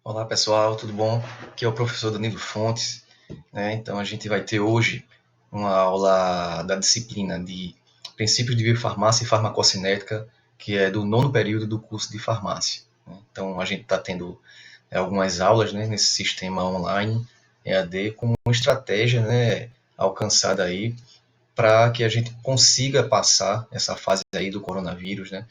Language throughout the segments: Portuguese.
Olá pessoal, tudo bom? Aqui é o professor Danilo Fontes, né? Então a gente vai ter hoje uma aula da disciplina de Princípios de Biofarmácia e Farmacocinética, que é do nono período do curso de farmácia, né? Então a gente está tendo algumas aulas, né, nesse sistema online EAD como uma estratégia, né, alcançada aí para que a gente consiga passar essa fase aí do coronavírus, né,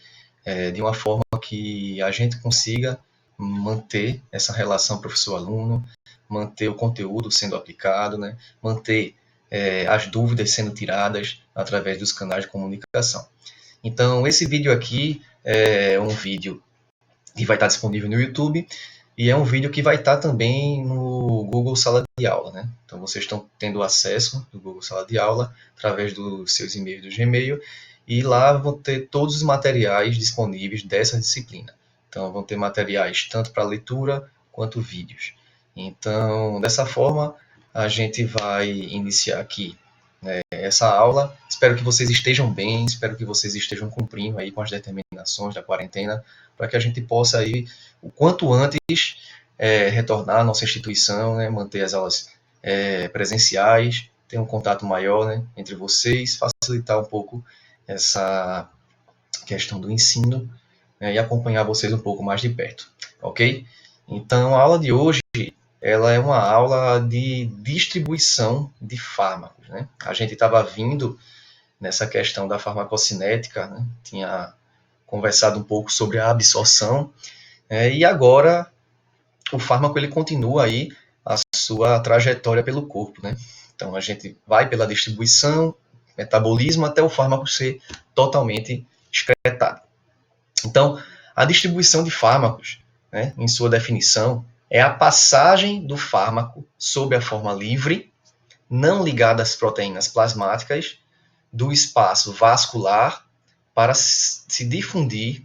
de uma forma que a gente consiga manter essa relação professor-aluno, manter o conteúdo sendo aplicado, né, manter as dúvidas sendo tiradas através dos canais de comunicação. Então, esse vídeo aqui é um vídeo que vai estar disponível no YouTube e é um vídeo que vai estar também no Google Sala de Aula, né? Então, vocês estão tendo acesso do Google Sala de Aula através dos seus e-mails do Gmail e lá vão ter todos os materiais disponíveis dessa disciplina. Então, vão ter materiais tanto para leitura quanto vídeos. Então, dessa forma, a gente vai iniciar aqui essa aula. Espero que vocês estejam bem, espero que vocês estejam cumprindo aí com as determinações da quarentena, para que a gente possa aí, o quanto antes, retornar à nossa instituição, né, manter as aulas presenciais, ter um contato maior, né, entre vocês, facilitar um pouco essa questão do ensino, né, e acompanhar vocês um pouco mais de perto, ok? Então, a aula de hoje ela é uma aula de distribuição de fármacos, né? A gente estava vindo nessa questão da farmacocinética, né? Tinha conversado um pouco sobre a absorção, e agora o fármaco ele continua aí a sua trajetória pelo corpo, né? Então a gente vai pela distribuição, metabolismo até o fármaco ser totalmente excretado. Então, a distribuição de fármacos, né, em sua definição, é a passagem do fármaco sob a forma livre, não ligada às proteínas plasmáticas, do espaço vascular para se difundir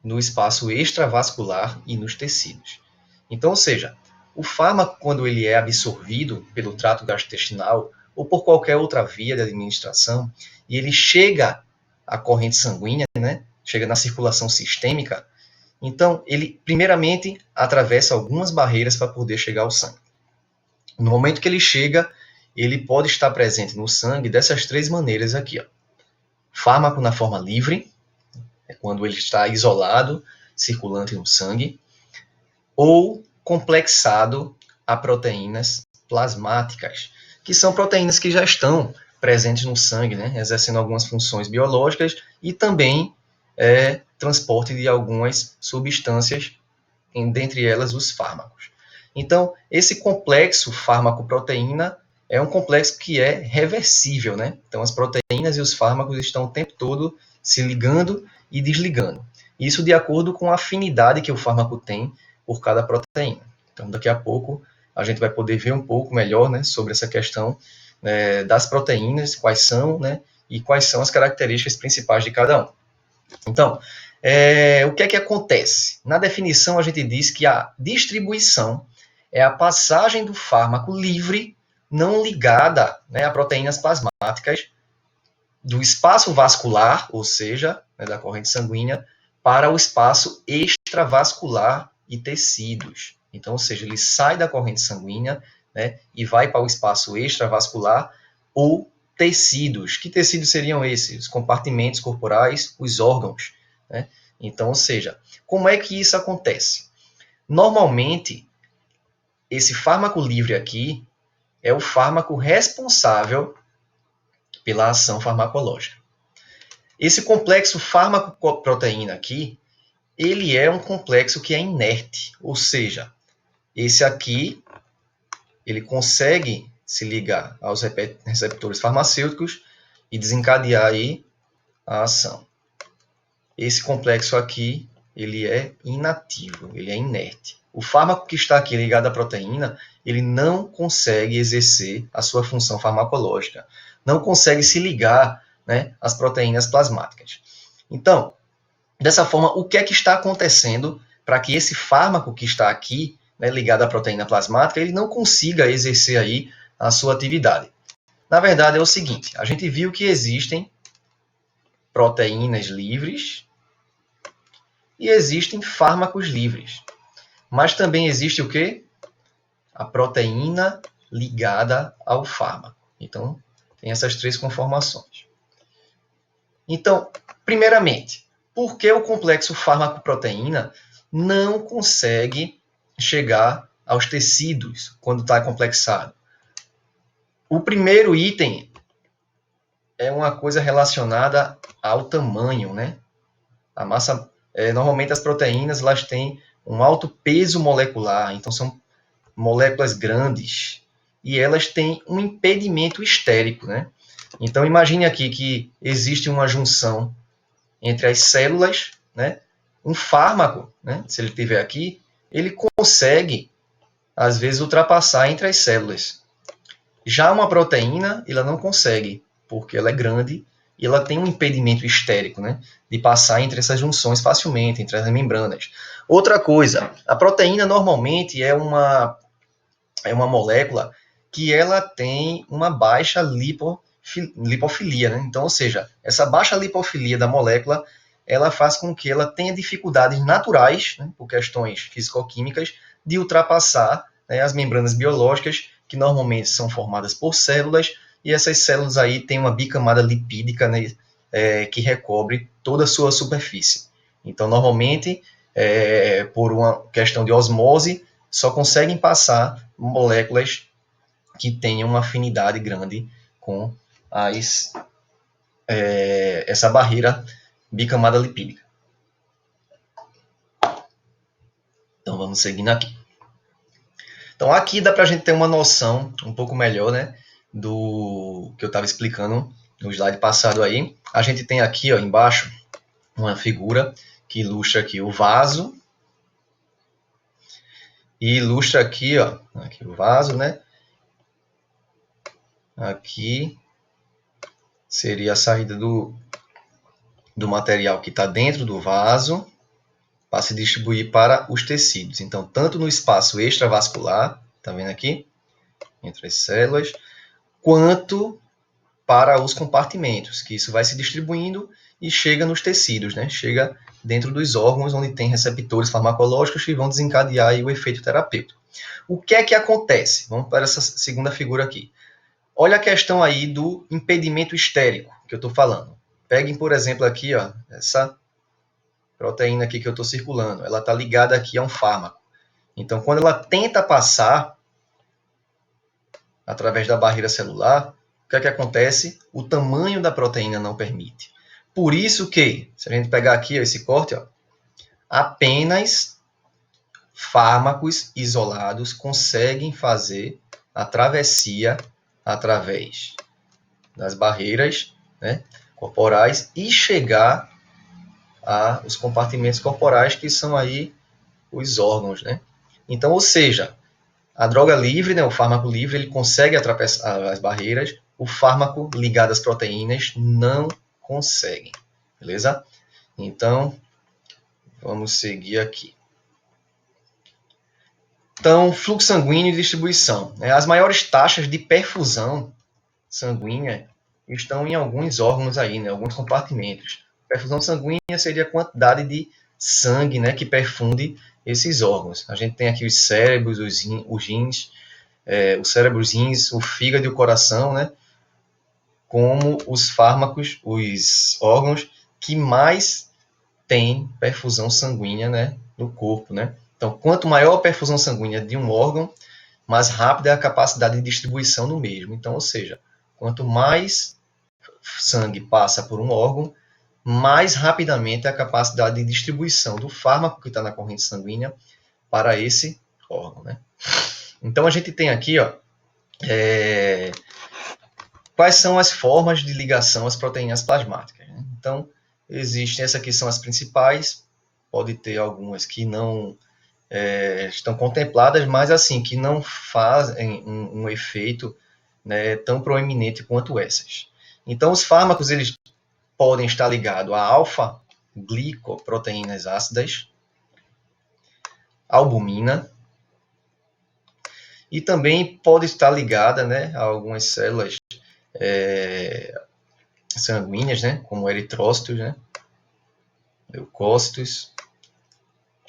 no espaço extravascular e nos tecidos. Então, ou seja, o fármaco, quando ele é absorvido pelo trato gastrointestinal ou por qualquer outra via de administração, e ele chega à corrente sanguínea, né, chega na circulação sistêmica, então ele primeiramente atravessa algumas barreiras para poder chegar ao sangue. No momento que ele chega, ele pode estar presente no sangue dessas três maneiras aqui, ó. Fármaco na forma livre, é quando ele está isolado, circulante no sangue, ou complexado a proteínas plasmáticas, que são proteínas que já estão presentes no sangue, né, exercendo algumas funções biológicas e também transporte de algumas substâncias, dentre elas os fármacos. Então, esse complexo fármaco-proteína é um complexo que é reversível, né? Então, as proteínas e os fármacos estão o tempo todo se ligando e desligando. Isso de acordo com a afinidade que o fármaco tem por cada proteína. Então, daqui a pouco, a gente vai poder ver um pouco melhor, né, sobre essa questão das proteínas, quais são, né, e quais são as características principais de cada um. Então, o que é que acontece? Na definição, a gente diz que a distribuição é a passagem do fármaco livre, não ligada, né, a proteínas plasmáticas, do espaço vascular, ou seja, né, da corrente sanguínea, para o espaço extravascular e tecidos. Então, ou seja, ele sai da corrente sanguínea, né, e vai para o espaço extravascular ou tecidos. Que tecidos seriam esses? Os compartimentos corporais, os órgãos, né? Então, ou seja, como é que isso acontece? Normalmente, esse fármaco livre aqui é o fármaco responsável pela ação farmacológica. Esse complexo fármaco-proteína aqui, ele é um complexo que é inerte, ou seja, esse aqui, ele consegue se ligar aos receptores farmacêuticos e desencadear aí a ação. Esse complexo aqui, ele é inativo, ele é inerte. O fármaco que está aqui ligado à proteína, ele não consegue exercer a sua função farmacológica, não consegue se ligar, né, às proteínas plasmáticas. Então, dessa forma, o que é que está acontecendo para que esse fármaco que está aqui, né, ligado à proteína plasmática, ele não consiga exercer aí a sua atividade? Na verdade, é o seguinte, a gente viu que existem proteínas livres e existem fármacos livres. Mas também existe o quê? A proteína ligada ao fármaco. Então, tem essas três conformações. Então, primeiramente, por que o complexo fármaco-proteína não consegue chegar aos tecidos quando está complexado? O primeiro item é uma coisa relacionada ao tamanho, né? A massa, normalmente as proteínas elas têm um alto peso molecular, então são moléculas grandes e elas têm um impedimento estérico, né? Então imagine aqui que existe uma junção entre as células, né? Um fármaco, né? Se ele tiver aqui, ele consegue às vezes ultrapassar entre as células. Já uma proteína, ela não consegue, porque ela é grande e ela tem um impedimento estérico, né? De passar entre essas junções facilmente, entre as membranas. Outra coisa, a proteína normalmente é uma molécula que ela tem uma baixa lipofilia, né? Então, ou seja, essa baixa lipofilia da molécula, ela faz com que ela tenha dificuldades naturais, né, por questões fisicoquímicas, de ultrapassar, né, as membranas biológicas, que normalmente são formadas por células, e essas células aí têm uma bicamada lipídica, né, que recobre toda a sua superfície. Então, normalmente, por uma questão de osmose, só conseguem passar moléculas que tenham uma afinidade grande com essa barreira bicamada lipídica. Então vamos seguindo aqui. Então aqui dá para a gente ter uma noção um pouco melhor, né, do que eu estava explicando no slide passado aí. A gente tem aqui, ó, embaixo uma figura que ilustra aqui o vaso e ilustra aqui, ó, aqui o vaso, né? Aqui seria a saída do material que está dentro do vaso para se distribuir para os tecidos. Então, tanto no espaço extravascular, está vendo aqui, entre as células, quanto para os compartimentos, que isso vai se distribuindo e chega nos tecidos, né? Chega dentro dos órgãos, onde tem receptores farmacológicos que vão desencadear aí o efeito terapêutico. O que é que acontece? Vamos para essa segunda figura aqui. Olha a questão aí do impedimento estérico que eu estou falando. Peguem, por exemplo, aqui, ó, essa proteína aqui que eu estou circulando. Ela está ligada aqui a um fármaco. Então, quando ela tenta passar através da barreira celular, o que é que acontece? O tamanho da proteína não permite. Por isso que, se a gente pegar aqui ó, esse corte, ó, apenas fármacos isolados conseguem fazer a travessia através das barreiras, né, corporais e chegar aos compartimentos corporais, que são aí os órgãos, né? Então, ou seja, a droga livre, né, o fármaco livre, ele consegue atravessar as barreiras, o fármaco ligado às proteínas não consegue, beleza? Então, vamos seguir aqui. Então, fluxo sanguíneo e distribuição. As maiores taxas de perfusão sanguínea estão em alguns órgãos aí, né, alguns compartimentos. Perfusão sanguínea seria a quantidade de sangue, né, que perfunde esses órgãos. A gente tem aqui os cérebros, os rins, o cérebro, os rins, o fígado e o coração, né, como os fármacos, os órgãos que mais têm perfusão sanguínea, né, no corpo, né. Então, quanto maior a perfusão sanguínea de um órgão, mais rápida é a capacidade de distribuição no mesmo. Então, ou seja, quanto mais sangue passa por um órgão, mais rapidamente é a capacidade de distribuição do fármaco que está na corrente sanguínea para esse órgão, né? Então, a gente tem aqui, ó, quais são as formas de ligação às proteínas plasmáticas, né? Então, existem, essas aqui são as principais, pode ter algumas que não estão contempladas, mas assim, que não fazem um efeito, né, tão proeminente quanto essas. Então, os fármacos eles podem estar ligados a alfa-glicoproteínas ácidas, albumina, e também pode estar ligada, né, a algumas células sanguíneas, né, como eritrócitos, né, leucócitos,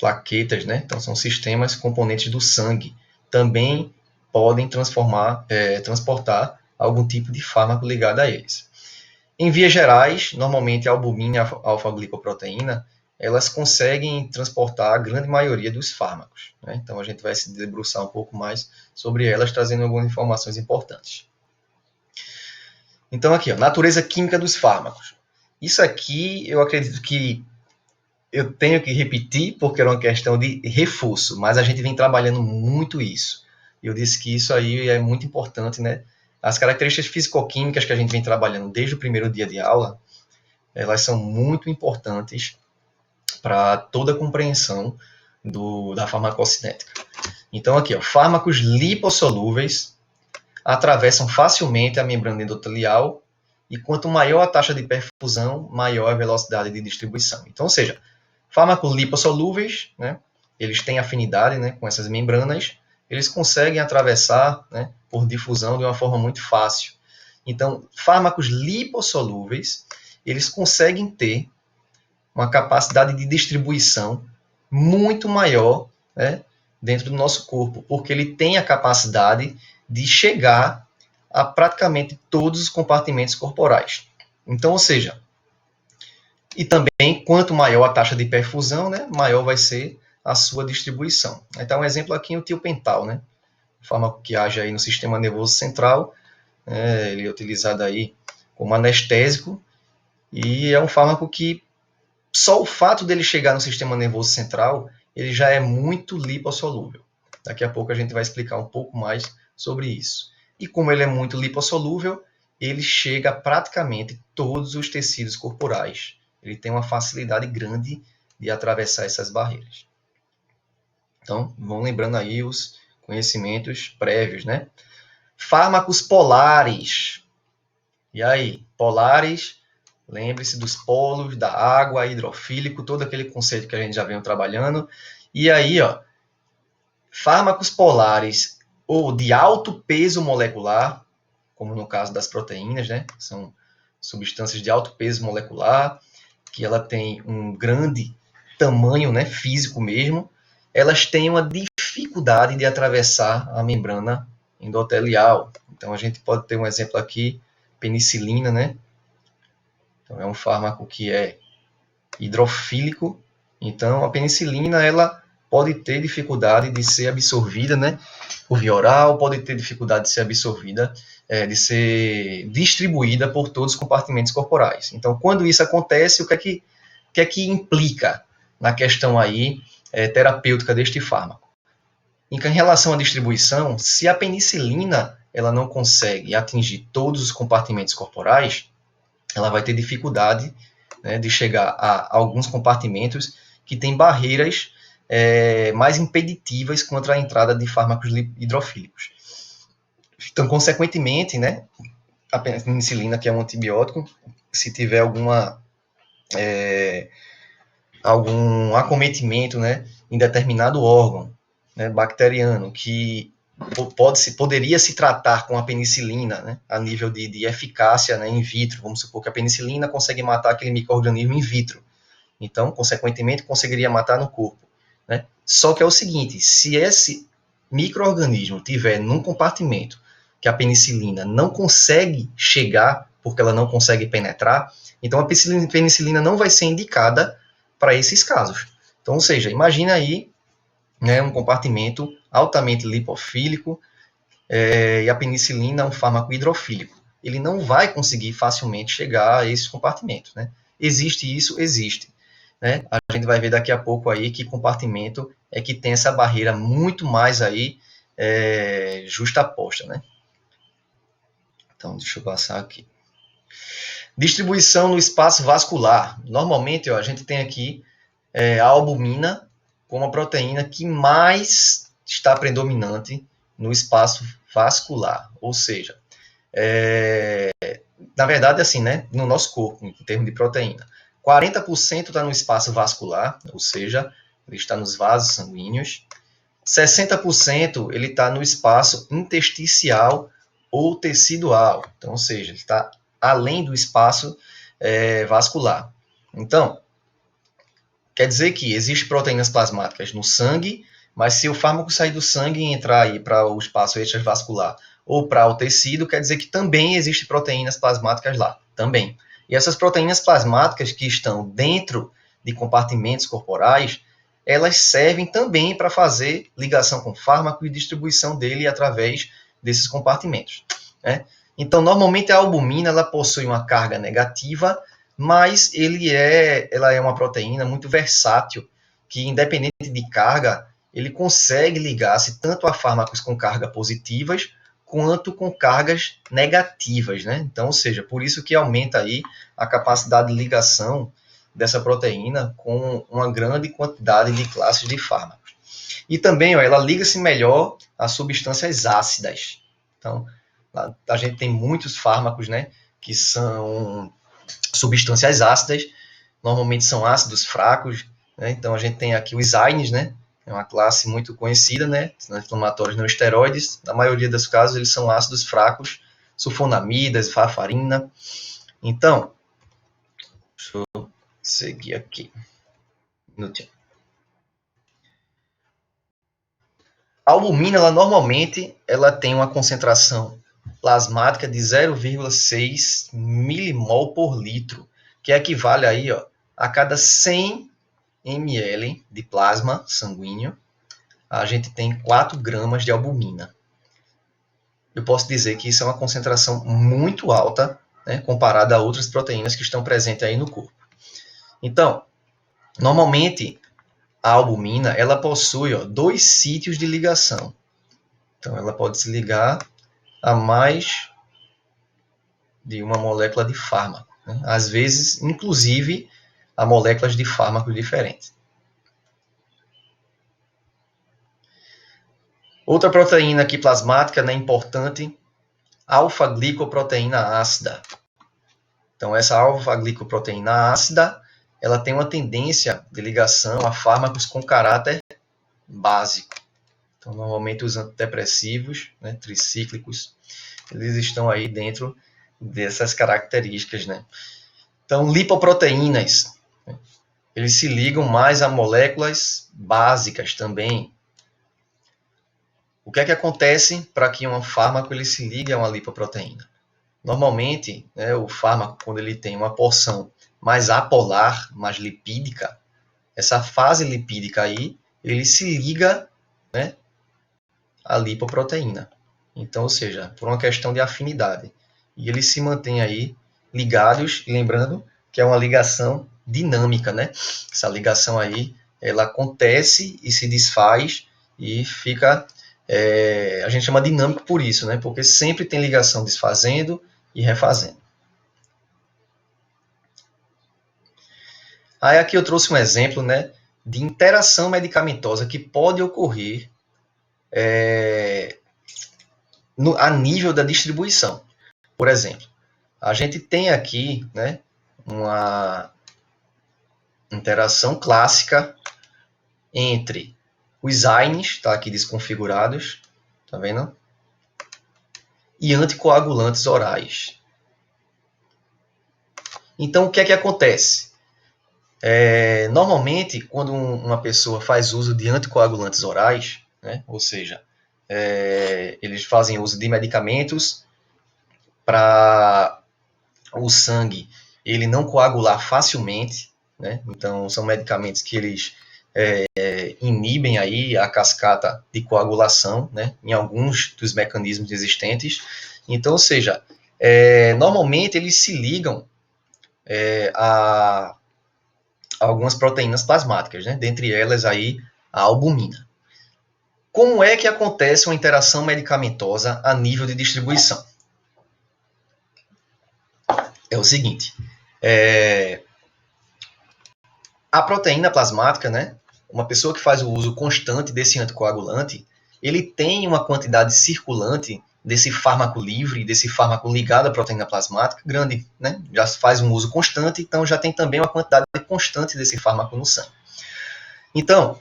plaquetas, né? Então, são sistemas componentes do sangue. Também podem transportar algum tipo de fármaco ligado a eles. Em vias gerais, normalmente a albumina e a alfa-glicoproteína, elas conseguem transportar a grande maioria dos fármacos, né? Então, a gente vai se debruçar um pouco mais sobre elas, trazendo algumas informações importantes. Então, aqui, ó, natureza química dos fármacos. Isso aqui, eu acredito que eu tenho que repetir, porque era uma questão de reforço, mas a gente vem trabalhando muito isso. Eu disse que isso aí é muito importante, né? As características físico-químicas que a gente vem trabalhando desde o primeiro dia de aula, elas são muito importantes para toda a compreensão da farmacocinética. Então, aqui, ó, fármacos lipossolúveis atravessam facilmente a membrana endotelial e quanto maior a taxa de perfusão, maior a velocidade de distribuição. Então, ou seja, fármacos lipossolúveis, né, eles têm afinidade, né, com essas membranas, eles conseguem atravessar, né, por difusão de uma forma muito fácil. Então, fármacos lipossolúveis, eles conseguem ter uma capacidade de distribuição muito maior, né, dentro do nosso corpo, porque ele tem a capacidade de chegar a praticamente todos os compartimentos corporais. Então, ou seja, e também, quanto maior a taxa de perfusão, né, maior vai ser a sua distribuição. Então, um exemplo aqui é o tiopental, né, fármaco que age aí no sistema nervoso central, ele é utilizado aí como anestésico, e é um fármaco que só o fato dele chegar no sistema nervoso central, ele já é muito lipossolúvel. Daqui a pouco a gente vai explicar um pouco mais sobre isso. E como ele é muito lipossolúvel, ele chega a praticamente todos os tecidos corporais. Ele tem uma facilidade grande de atravessar essas barreiras. Então, vão lembrando aí os conhecimentos prévios, né? Fármacos polares. E aí, polares, lembre-se dos polos, da água, hidrofílico, todo aquele conceito que a gente já vem trabalhando. E aí, ó, fármacos polares ou de alto peso molecular, como no caso das proteínas, né? São substâncias de alto peso molecular, que ela tem um grande tamanho, né, físico mesmo, elas têm uma dificuldade de atravessar a membrana endotelial. Então, a gente pode ter um exemplo aqui, penicilina, né? Então, é um fármaco que é hidrofílico. Então, a penicilina, ela pode ter dificuldade de ser absorvida, né, por via oral, pode ter dificuldade de ser absorvida, de ser distribuída por todos os compartimentos corporais. Então, quando isso acontece, o que é que implica na questão aí terapêutica deste fármaco? Em relação à distribuição, se a penicilina ela não consegue atingir todos os compartimentos corporais, ela vai ter dificuldade, né, de chegar a alguns compartimentos que têm barreiras mais impeditivas contra a entrada de fármacos hidrofílicos. Então, consequentemente, né, a penicilina, que é um antibiótico, se tiver algum acometimento, né, em determinado órgão, né, bacteriano, que poderia se tratar com a penicilina, né, a nível de eficácia, né, in vitro. Vamos supor que a penicilina consegue matar aquele micro-organismo in vitro. Então, consequentemente, conseguiria matar no corpo, né? Só que é o seguinte, se esse micro-organismo tiver num compartimento que a penicilina não consegue chegar, porque ela não consegue penetrar, então a penicilina não vai ser indicada para esses casos. Então, ou seja, imagina aí, né, um compartimento altamente lipofílico, e a penicilina é um fármaco hidrofílico. Ele não vai conseguir facilmente chegar a esses compartimentos, né? Existe isso? Existe. Né? A gente vai ver daqui a pouco aí que compartimento é que tem essa barreira muito mais aí justaposta, né? Então, deixa eu passar aqui. Distribuição no espaço vascular. Normalmente, ó, a gente tem aqui a albumina como a proteína que mais está predominante no espaço vascular. Ou seja, na verdade, assim, né, no nosso corpo, em termos de proteína, 40% está no espaço vascular, ou seja, ele está nos vasos sanguíneos. 60% ele está no espaço intersticial ou tecidual, então, ou seja, ele está além do espaço vascular. Então, Quer dizer que existem proteínas plasmáticas no sangue, mas se o fármaco sair do sangue e entrar aí para o espaço extravascular ou para o tecido, quer dizer que também existem proteínas plasmáticas lá, também. E essas proteínas plasmáticas que estão dentro de compartimentos corporais, elas servem também para fazer ligação com o fármaco e distribuição dele através desses compartimentos, né? Então, normalmente a albumina ela possui uma carga negativa, mas ela é uma proteína muito versátil, que independente de carga, ele consegue ligar-se tanto a fármacos com cargas positivas, quanto com cargas negativas, né? Então, ou seja, por isso que aumenta aí a capacidade de ligação dessa proteína com uma grande quantidade de classes de fármacos. E também, ó, ela liga-se melhor a substâncias ácidas. Então, a gente tem muitos fármacos, né, que são substâncias ácidas, normalmente são ácidos fracos, né? Então a gente tem aqui os AINES, né? É uma classe muito conhecida, né? Inflamatórios não esteroides. Na maioria dos casos, eles são ácidos fracos, sulfonamidas, varfarina. Então, deixa eu seguir aqui. A albumina, ela normalmente, ela tem uma concentração plasmática de 0,6 milimol por litro, que equivale aí, ó, a cada 100 ml de plasma sanguíneo, a gente tem 4 gramas de albumina. Eu posso dizer que isso é uma concentração muito alta, né, comparada a outras proteínas que estão presentes aí no corpo. Então, normalmente, a albumina ela possui, ó, 2 sítios de ligação. Então, ela pode se ligar a mais de uma molécula de fármaco, né? Às vezes, inclusive, a moléculas de fármacos diferentes. Outra proteína aqui plasmática, né, importante, alfa-glicoproteína ácida. Então, essa alfa-glicoproteína ácida, ela tem uma tendência de ligação a fármacos com caráter básico. Então, normalmente os antidepressivos, né, tricíclicos, eles estão aí dentro dessas características, né? Então, lipoproteínas, eles se ligam mais a moléculas básicas também. O que é que acontece para que um fármaco ele se ligue a uma lipoproteína? Normalmente, né, o fármaco, quando ele tem uma porção mais apolar, mais lipídica, essa fase lipídica aí, ele se liga, né, à lipoproteína. Então, ou seja, por uma questão de afinidade. E eles se mantêm aí ligados, lembrando que é uma ligação dinâmica, né? Essa ligação aí, ela acontece e se desfaz e fica, a gente chama dinâmico por isso, né? Porque sempre tem ligação desfazendo e refazendo. Aí aqui eu trouxe um exemplo, né, de interação medicamentosa que pode ocorrer a nível da distribuição. Por exemplo, a gente tem aqui, né, uma interação clássica entre os AINES, tá aqui desconfigurados, tá vendo? E anticoagulantes orais. Então, o que é que acontece? Normalmente, quando uma pessoa faz uso de anticoagulantes orais, né, ou seja, eles fazem uso de medicamentos para o sangue ele não coagular facilmente, né? Então, são medicamentos que eles inibem aí a cascata de coagulação, né, em alguns dos mecanismos existentes. Então, ou seja, normalmente eles se ligam a algumas proteínas plasmáticas, né, dentre elas aí a albumina. Como é que acontece uma interação medicamentosa a nível de distribuição? É o seguinte, a proteína plasmática, né, uma pessoa que faz o uso constante desse anticoagulante, ele tem uma quantidade circulante desse fármaco livre, desse fármaco ligado à proteína plasmática grande, né? Já faz um uso constante, então já tem também uma quantidade constante desse fármaco no sangue. Então,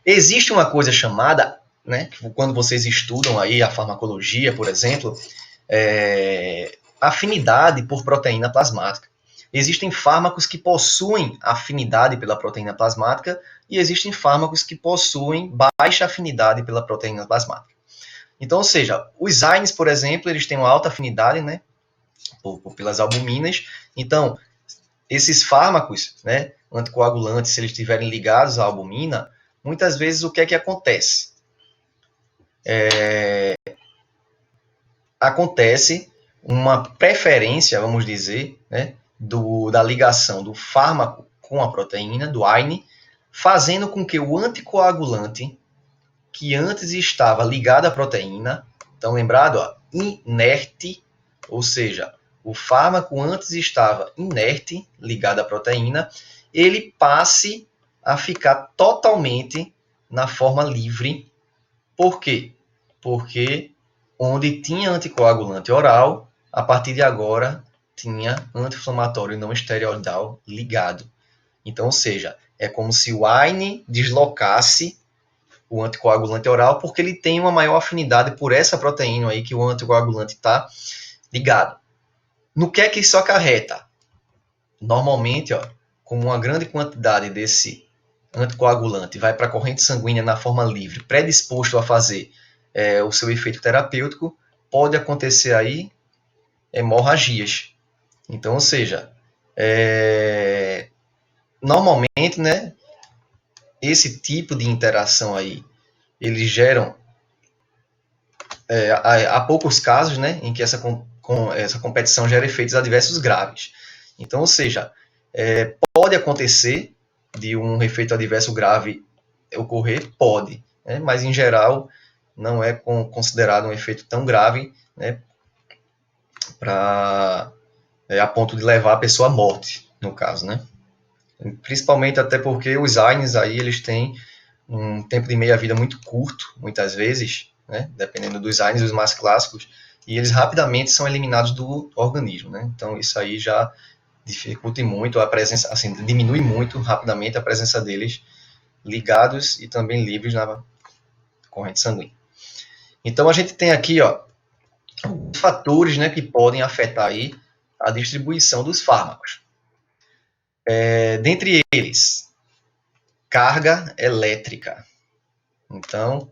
existe uma coisa chamada, né, quando vocês estudam aí a farmacologia, por exemplo, afinidade por proteína plasmática. existem fármacos que possuem afinidade pela proteína plasmática e existem fármacos que possuem baixa afinidade pela proteína plasmática. Então, ou seja, os AINES, por exemplo, eles têm uma alta afinidade, né, pelas albuminas. Então, esses fármacos, né, anticoagulantes, se eles estiverem ligados à albumina, muitas vezes o que é que acontece? Acontece uma preferência, vamos dizer, né, da ligação do fármaco com a proteína, do AINE, fazendo com que o anticoagulante, que antes estava ligado à proteína, então lembrado, ó, inerte, ou seja, o fármaco antes estava inerte, ligado à proteína, ele passe a ficar totalmente na forma livre. Por quê? Porque onde tinha anticoagulante oral, a partir de agora tinha anti-inflamatório não esteroidal ligado. Então, ou seja, é como se o AINE deslocasse o anticoagulante oral, porque ele tem uma maior afinidade por essa proteína aí que o anticoagulante está ligado. No que é que isso acarreta? Normalmente, ó, como uma grande quantidade desse anticoagulante vai para a corrente sanguínea na forma livre, predisposto a fazer o seu efeito terapêutico, pode acontecer aí hemorragias. Então, ou seja, normalmente, né, esse tipo de interação aí, eles geram há poucos casos, né, em que essa competição gera efeitos adversos graves. Então, ou seja, pode acontecer de um efeito adverso grave ocorrer, pode, né, mas em geral não é considerado um efeito tão grave, né, a ponto de levar a pessoa à morte, no caso, né. Principalmente até porque os AINES aí, eles têm um tempo de meia-vida muito curto, muitas vezes, né, dependendo dos AINES, os mais clássicos, e eles rapidamente são eliminados do organismo, né. Então isso aí já dificulta muito a presença, assim, diminui muito rapidamente a presença deles ligados e também livres na corrente sanguínea. Então a gente tem aqui, ó, fatores, né, que podem afetar aí a distribuição dos fármacos. Dentre eles, carga elétrica. Então,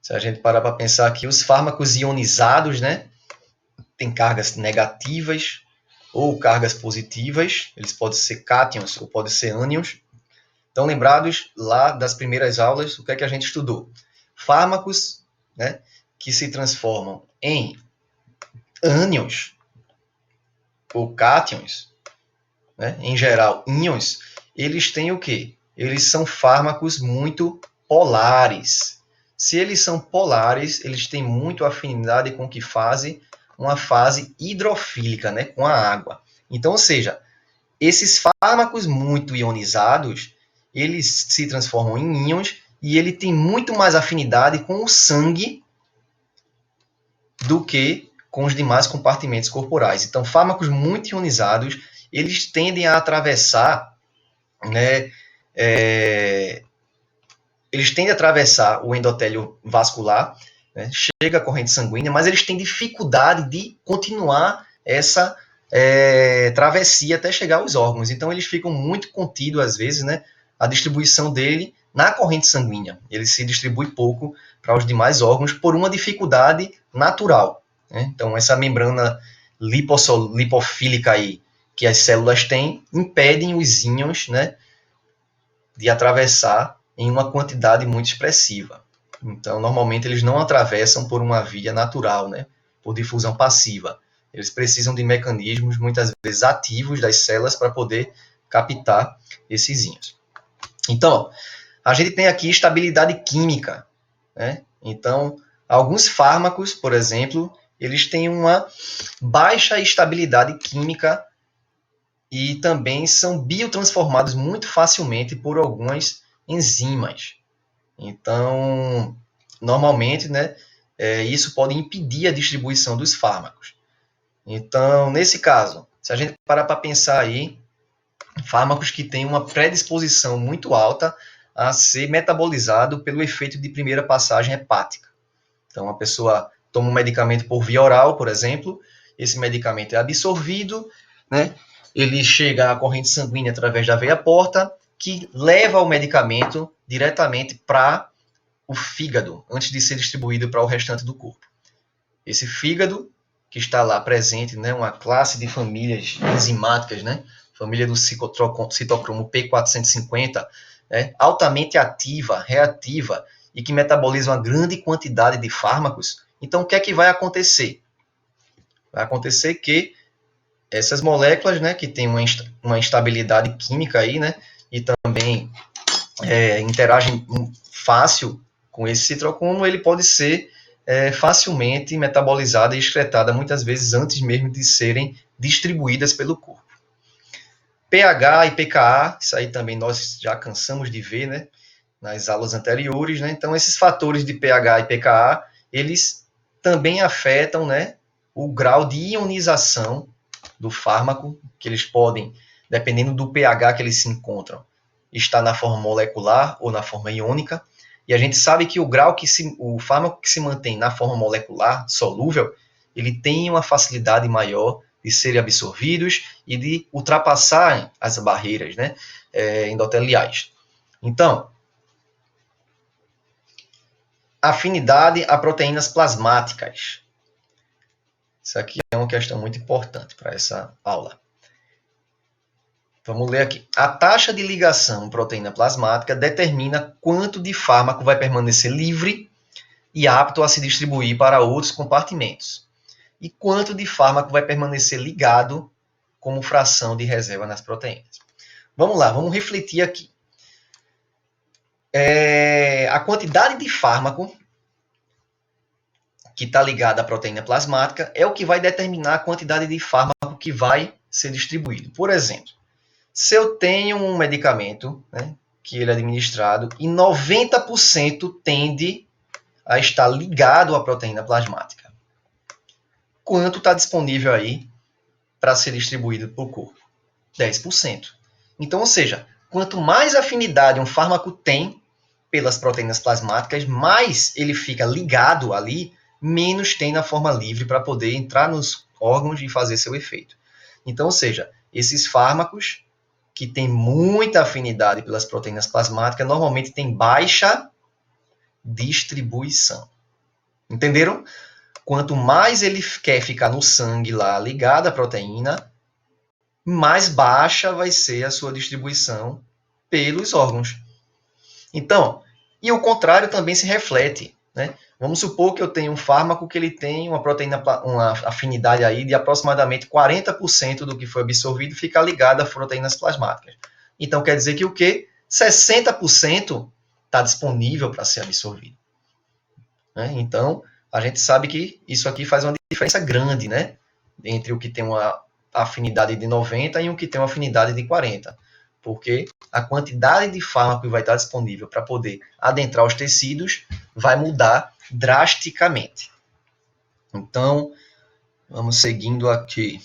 se a gente parar para pensar aqui, os fármacos ionizados, né, têm cargas negativas ou cargas positivas, eles podem ser cátions ou podem ser ânions. Então, lembrados lá das primeiras aulas, o que é que a gente estudou? Fármacos, né, que se transformam em ânions ou cátions, né, em geral íons, eles têm o quê? Eles são fármacos muito polares. Se eles são polares, eles têm muito afinidade com que fase? Uma fase hidrofílica, né, com a água. Então, ou seja, esses fármacos muito ionizados, eles se transformam em íons e ele tem muito mais afinidade com o sangue do que com os demais compartimentos corporais. Então, fármacos muito ionizados, eles tendem a atravessar, né, eles tendem a atravessar o endotélio vascular, né, chega à corrente sanguínea, mas eles têm dificuldade de continuar essa travessia até chegar aos órgãos. Então, eles ficam muito contidos, às vezes, né, a distribuição dele na corrente sanguínea. Ele se distribui pouco para os demais órgãos por uma dificuldade natural. Né? Então, essa membrana lipofílica aí que as células têm impedem os íons, né, de atravessar em uma quantidade muito expressiva. Então, normalmente, eles não atravessam por uma via natural, né, por difusão passiva. Eles precisam de mecanismos, muitas vezes, ativos das células para poder captar esses íons. Então, a gente tem aqui estabilidade química, né? Então, alguns fármacos, por exemplo, eles têm uma baixa estabilidade química e também são biotransformados muito facilmente por algumas enzimas. Então, normalmente, né, isso pode impedir a distribuição dos fármacos. Então, nesse caso, se a gente parar para pensar aí, fármacos que têm uma predisposição muito alta a ser metabolizado pelo efeito de primeira passagem hepática. Então, a pessoa toma um medicamento por via oral, por exemplo, esse medicamento é absorvido, né, ele chega à corrente sanguínea através da veia porta, que leva o medicamento diretamente para o fígado, antes de ser distribuído para o restante do corpo. Esse fígado, que está lá presente, né, uma classe de famílias enzimáticas, né, família do citocromo P450, né, altamente ativa, reativa, e que metaboliza uma grande quantidade de fármacos. Então, o que é que vai acontecer? Vai acontecer que essas moléculas, né, que têm uma instabilidade química aí, né, e também interagem fácil com esse citrocromo, ele pode ser facilmente metabolizada e excretada, muitas vezes antes mesmo de serem distribuídas pelo corpo. pH e pKa, isso aí também nós já cansamos de ver, né, nas aulas anteriores, né? Então, esses fatores de pH e pKa, eles também afetam, né, o grau de ionização do fármaco, que eles podem, dependendo do pH que eles se encontram, estar na forma molecular ou na forma iônica. E a gente sabe que o grau o fármaco que se mantém na forma molecular, solúvel, ele tem uma facilidade maior de serem absorvidos e de ultrapassar as barreiras, né, endoteliais. Então, afinidade a proteínas plasmáticas. Isso aqui é uma questão muito importante para essa aula. Vamos ler aqui. A taxa de ligação proteína plasmática determina quanto de fármaco vai permanecer livre e apto a se distribuir para outros compartimentos, e quanto de fármaco vai permanecer ligado como fração de reserva nas proteínas. Vamos lá, vamos refletir aqui. A quantidade de fármaco que está ligada à proteína plasmática é o que vai determinar a quantidade de fármaco que vai ser distribuído. Por exemplo, se eu tenho um medicamento, né, que ele é administrado e 90% tende a estar ligado à proteína plasmática, quanto está disponível aí para ser distribuído para o corpo? 10%. Então, ou seja, quanto mais afinidade um fármaco tem pelas proteínas plasmáticas, mais ele fica ligado ali, menos tem na forma livre para poder entrar nos órgãos e fazer seu efeito. Então, ou seja, esses fármacos que têm muita afinidade pelas proteínas plasmáticas normalmente têm baixa distribuição. Entenderam? Quanto mais ele quer ficar no sangue lá ligado à proteína, mais baixa vai ser a sua distribuição pelos órgãos. Então, e o contrário também se reflete, né? Vamos supor que eu tenho um fármaco que ele tem uma proteína, uma afinidade aí de aproximadamente 40% do que foi absorvido fica ligado a proteínas plasmáticas. Então, quer dizer que o quê? 60% está disponível para ser absorvido. Né? Então, a gente sabe que isso aqui faz uma diferença grande, né? Entre o que tem uma afinidade de 90 e o que tem uma afinidade de 40. Porque a quantidade de fármaco que vai estar disponível para poder adentrar os tecidos vai mudar drasticamente. Então, vamos seguindo aqui.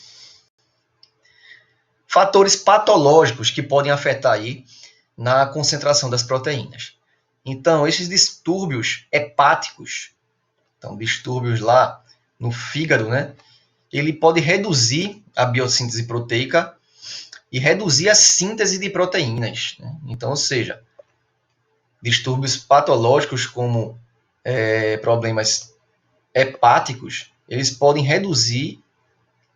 Fatores patológicos que podem afetar aí na concentração das proteínas. Então, esses distúrbios hepáticos, então distúrbios lá no fígado, né? Ele pode reduzir a biossíntese proteica e reduzir a síntese de proteínas. Né? Então, ou seja, distúrbios patológicos como problemas hepáticos, eles podem reduzir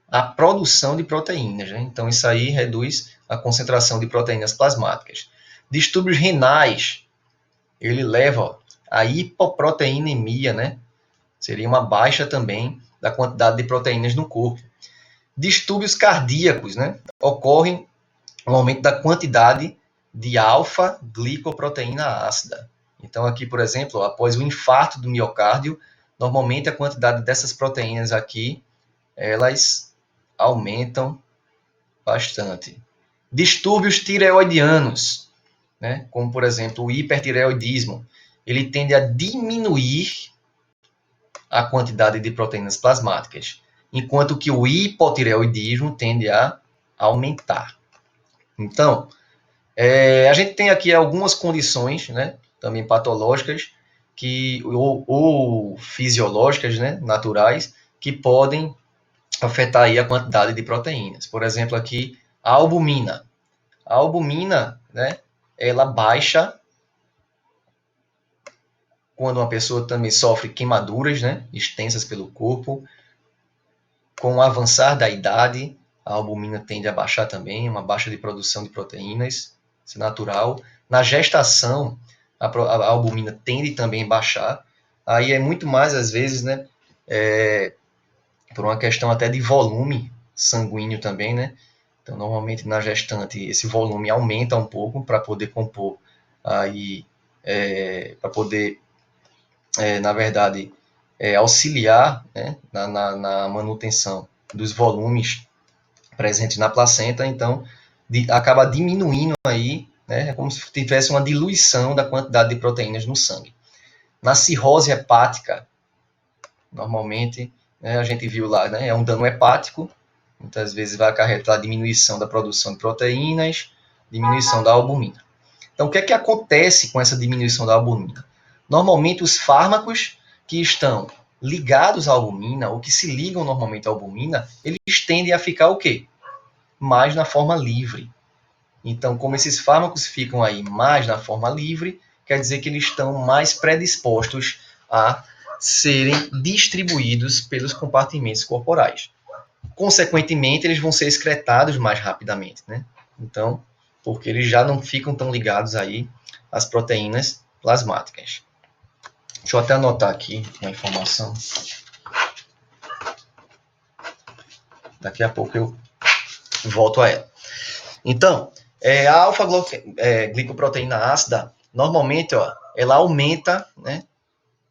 a produção de proteínas. Né? Então, isso aí reduz a concentração de proteínas plasmáticas. Distúrbios renais, ele leva a hipoproteinemia, né? Seria uma baixa também da quantidade de proteínas no corpo. Distúrbios cardíacos, né? Ocorrem um aumento da quantidade de alfa-glicoproteína ácida. Então, aqui, por exemplo, após o infarto do miocárdio, normalmente a quantidade dessas proteínas aqui, elas aumentam bastante. Distúrbios tireoidianos, né? Como, por exemplo, o hipertireoidismo, ele tende a diminuir a quantidade de proteínas plasmáticas, enquanto que o hipotireoidismo tende a aumentar. Então, a gente tem aqui algumas condições, né, também patológicas, ou fisiológicas, né, naturais, que podem afetar aí a quantidade de proteínas. Por exemplo, aqui A albumina. A albumina, né, ela baixa quando uma pessoa também sofre queimaduras, né, extensas pelo corpo. Com o avançar da idade, a albumina tende a baixar também, uma baixa de produção de proteínas, isso é natural. Na gestação, a albumina tende também a baixar. Aí é muito mais, às vezes, né, por uma questão até de volume sanguíneo também, né? Então, normalmente na gestante, esse volume aumenta um pouco para poder compor aí, para poder, na verdade, auxiliar, né, na manutenção dos volumes presentes na placenta. Então, acaba diminuindo aí, né? É como se tivesse uma diluição da quantidade de proteínas no sangue. Na cirrose hepática, normalmente, né, a gente viu lá, né, é um dano hepático, muitas vezes vai acarretar diminuição da produção de proteínas, diminuição da albumina. Então, o que é que acontece com essa diminuição da albumina? Normalmente, os fármacos que estão ligados à albumina, ou que se ligam normalmente à albumina, eles tendem a ficar o quê? Mais na forma livre. Então, como esses fármacos ficam aí mais na forma livre, quer dizer que eles estão mais predispostos a serem distribuídos pelos compartimentos corporais. Consequentemente, eles vão ser excretados mais rapidamente, né? Então, porque eles já não ficam tão ligados aí às proteínas plasmáticas. Deixa eu até anotar aqui uma informação. Daqui a pouco eu volto a ela. Então, a alfa-glicoproteína ácida, normalmente, ó, ela aumenta, né,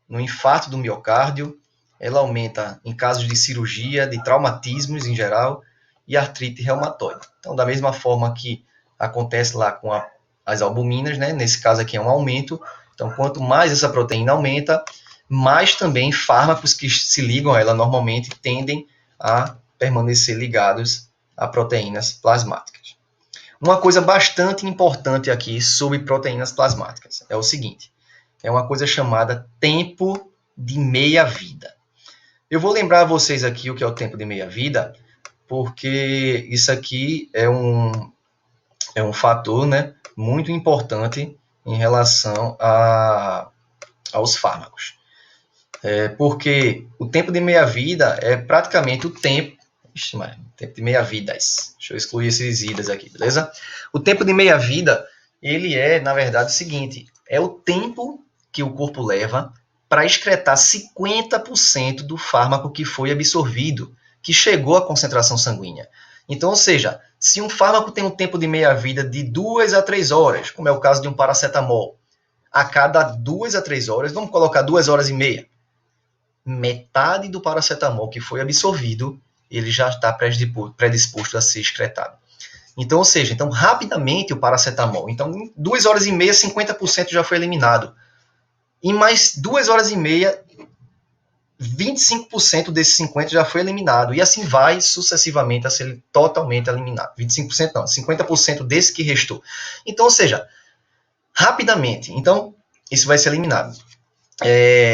no infarto do miocárdio, ela aumenta em casos de cirurgia, de traumatismos em geral e artrite reumatoide. Então, da mesma forma que acontece lá com as albuminas, né, nesse caso aqui é um aumento. Então, quanto mais essa proteína aumenta, mais também fármacos que se ligam a ela normalmente tendem a permanecer ligados a proteínas plasmáticas. Uma coisa bastante importante aqui sobre proteínas plasmáticas é o seguinte: é uma coisa chamada tempo de meia-vida. Eu vou lembrar a vocês aqui o que é o tempo de meia-vida, porque isso aqui é um fator, né, muito importante em relação aos fármacos. Porque o tempo de meia-vida é praticamente o tempo. Tempo de meia-vidas. Deixa eu excluir esses idas aqui, beleza? O tempo de meia-vida, ele é, na verdade, o seguinte: é o tempo que o corpo leva para excretar 50% do fármaco que foi absorvido, que chegou à concentração sanguínea. Então, ou seja, se um fármaco tem um tempo de meia-vida de 2 a 3 horas, como é o caso de um paracetamol, a cada 2 a 3 horas, vamos colocar 2 horas e meia, metade do paracetamol que foi absorvido, ele já está predisposto a ser excretado. Então, ou seja, então rapidamente o paracetamol, então em 2 horas e meia, 50% já foi eliminado. Em mais 2 horas e meia, 25% desses 50% já foi eliminado. E assim vai sucessivamente a ser totalmente eliminado. 25% não, 50% desse que restou. Então, ou seja, rapidamente. Então, isso vai ser eliminado.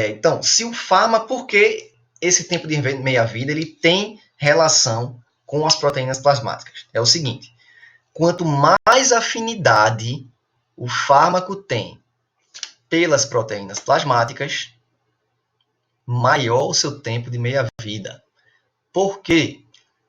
Então, se o fármaco, porque esse tempo de meia-vida ele tem relação com as proteínas plasmáticas. É o seguinte: quanto mais afinidade o fármaco tem pelas proteínas plasmáticas, maior o seu tempo de meia-vida. Por quê?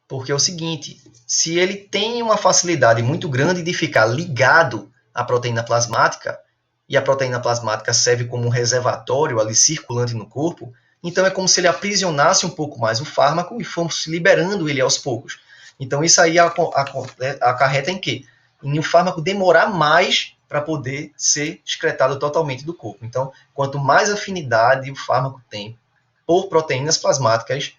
Porque é o seguinte: se ele tem uma facilidade muito grande de ficar ligado à proteína plasmática, e a proteína plasmática serve como um reservatório ali circulante no corpo, então é como se ele aprisionasse um pouco mais o fármaco e fosse liberando ele aos poucos. Então isso aí acarreta em quê? Em o fármaco demorar mais para poder ser excretado totalmente do corpo. Então, quanto mais afinidade o fármaco tem por proteínas plasmáticas,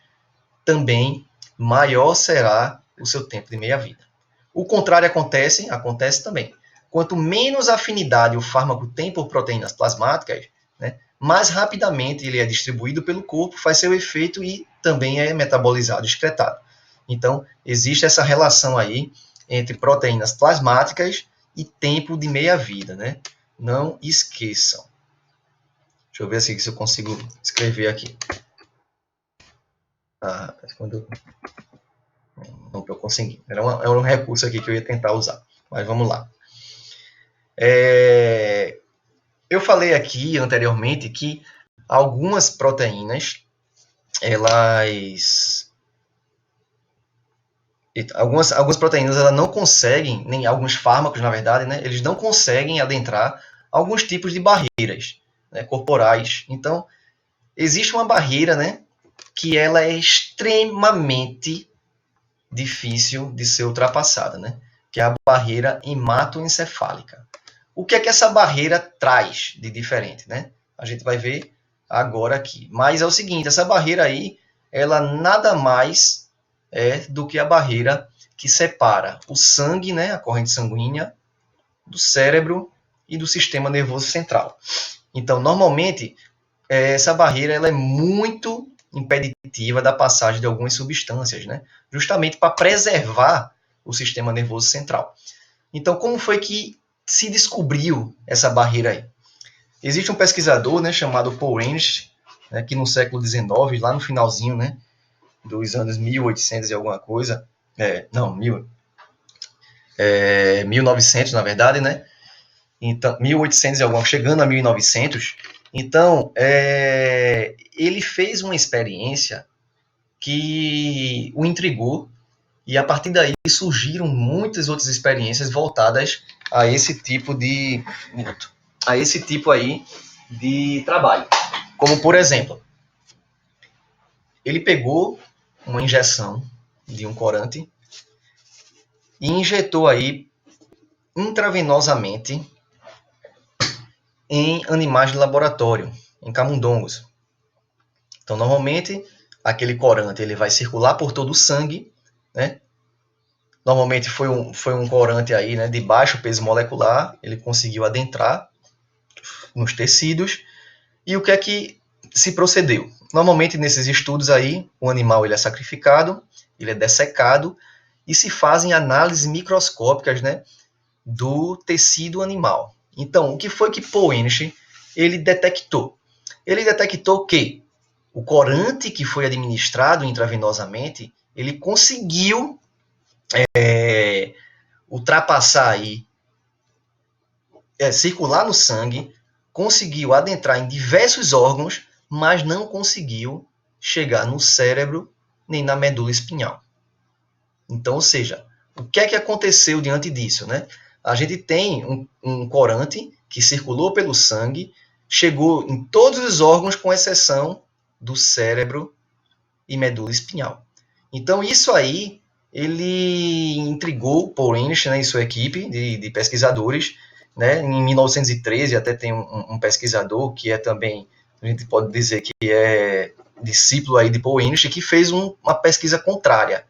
também maior será o seu tempo de meia-vida. O contrário acontece também. Quanto menos afinidade o fármaco tem por proteínas plasmáticas, né, mais rapidamente ele é distribuído pelo corpo, faz seu efeito e também é metabolizado, excretado. Então, existe essa relação aí entre proteínas plasmáticas e tempo de meia-vida, né? Não esqueçam. Deixa eu ver se eu consigo escrever aqui. Quando Não estou conseguindo. Era um recurso aqui que eu ia tentar usar. Mas vamos lá. Eu falei aqui anteriormente que algumas proteínas, algumas proteínas elas não conseguem, nem alguns fármacos, na verdade, né, eles não conseguem adentrar alguns tipos de barreiras, né, corporais. Então, existe uma barreira, né, que ela é extremamente difícil de ser ultrapassada, né, que é a barreira hematoencefálica. O que é que essa barreira traz de diferente, né? A gente vai ver agora aqui. Mas é o seguinte, essa barreira aí, ela nada mais é do que a barreira que separa o sangue, né, a corrente sanguínea, do cérebro e do sistema nervoso central. Então, normalmente, essa barreira ela é muito impeditiva da passagem de algumas substâncias, né? Justamente para preservar o sistema nervoso central. Então, como foi que se descobriu essa barreira aí? Existe um pesquisador, né, chamado Paul Ehrlich, né, que no século XIX, lá no finalzinho, né, dos anos 1800 e alguma coisa, não, 1900 na verdade, né, então 1800 e alguma, chegando a 1900, então ele fez uma experiência que o intrigou e a partir daí surgiram muitas outras experiências voltadas a esse tipo de de trabalho. Como por exemplo, ele pegou uma injeção de um corante e injetou aí intravenosamente em animais de laboratório, em camundongos. Então, normalmente, aquele corante ele vai circular por todo o sangue, né? Normalmente foi um corante aí, né, de baixo peso molecular, ele conseguiu adentrar nos tecidos. E o que é que se procedeu? Normalmente, nesses estudos aí, o animal ele é sacrificado, ele é dessecado e se fazem análises microscópicas, né, do tecido animal. Então, o que foi que Paul Ehrlich ele detectou? Ele detectou que o corante que foi administrado intravenosamente, ele conseguiu ultrapassar aí, circular no sangue, conseguiu adentrar em diversos órgãos, mas não conseguiu chegar no cérebro nem na medula espinhal. Então, ou seja, o que é que aconteceu diante disso, né? A gente tem um corante que circulou pelo sangue, chegou em todos os órgãos, com exceção do cérebro e medula espinhal. Então, isso aí, ele intrigou Paul Ehrlich, né, e sua equipe de pesquisadores, né? Em 1913, até tem um pesquisador que é também, a gente pode dizer que é discípulo aí de Paul Ehrlich, que fez uma pesquisa contrária.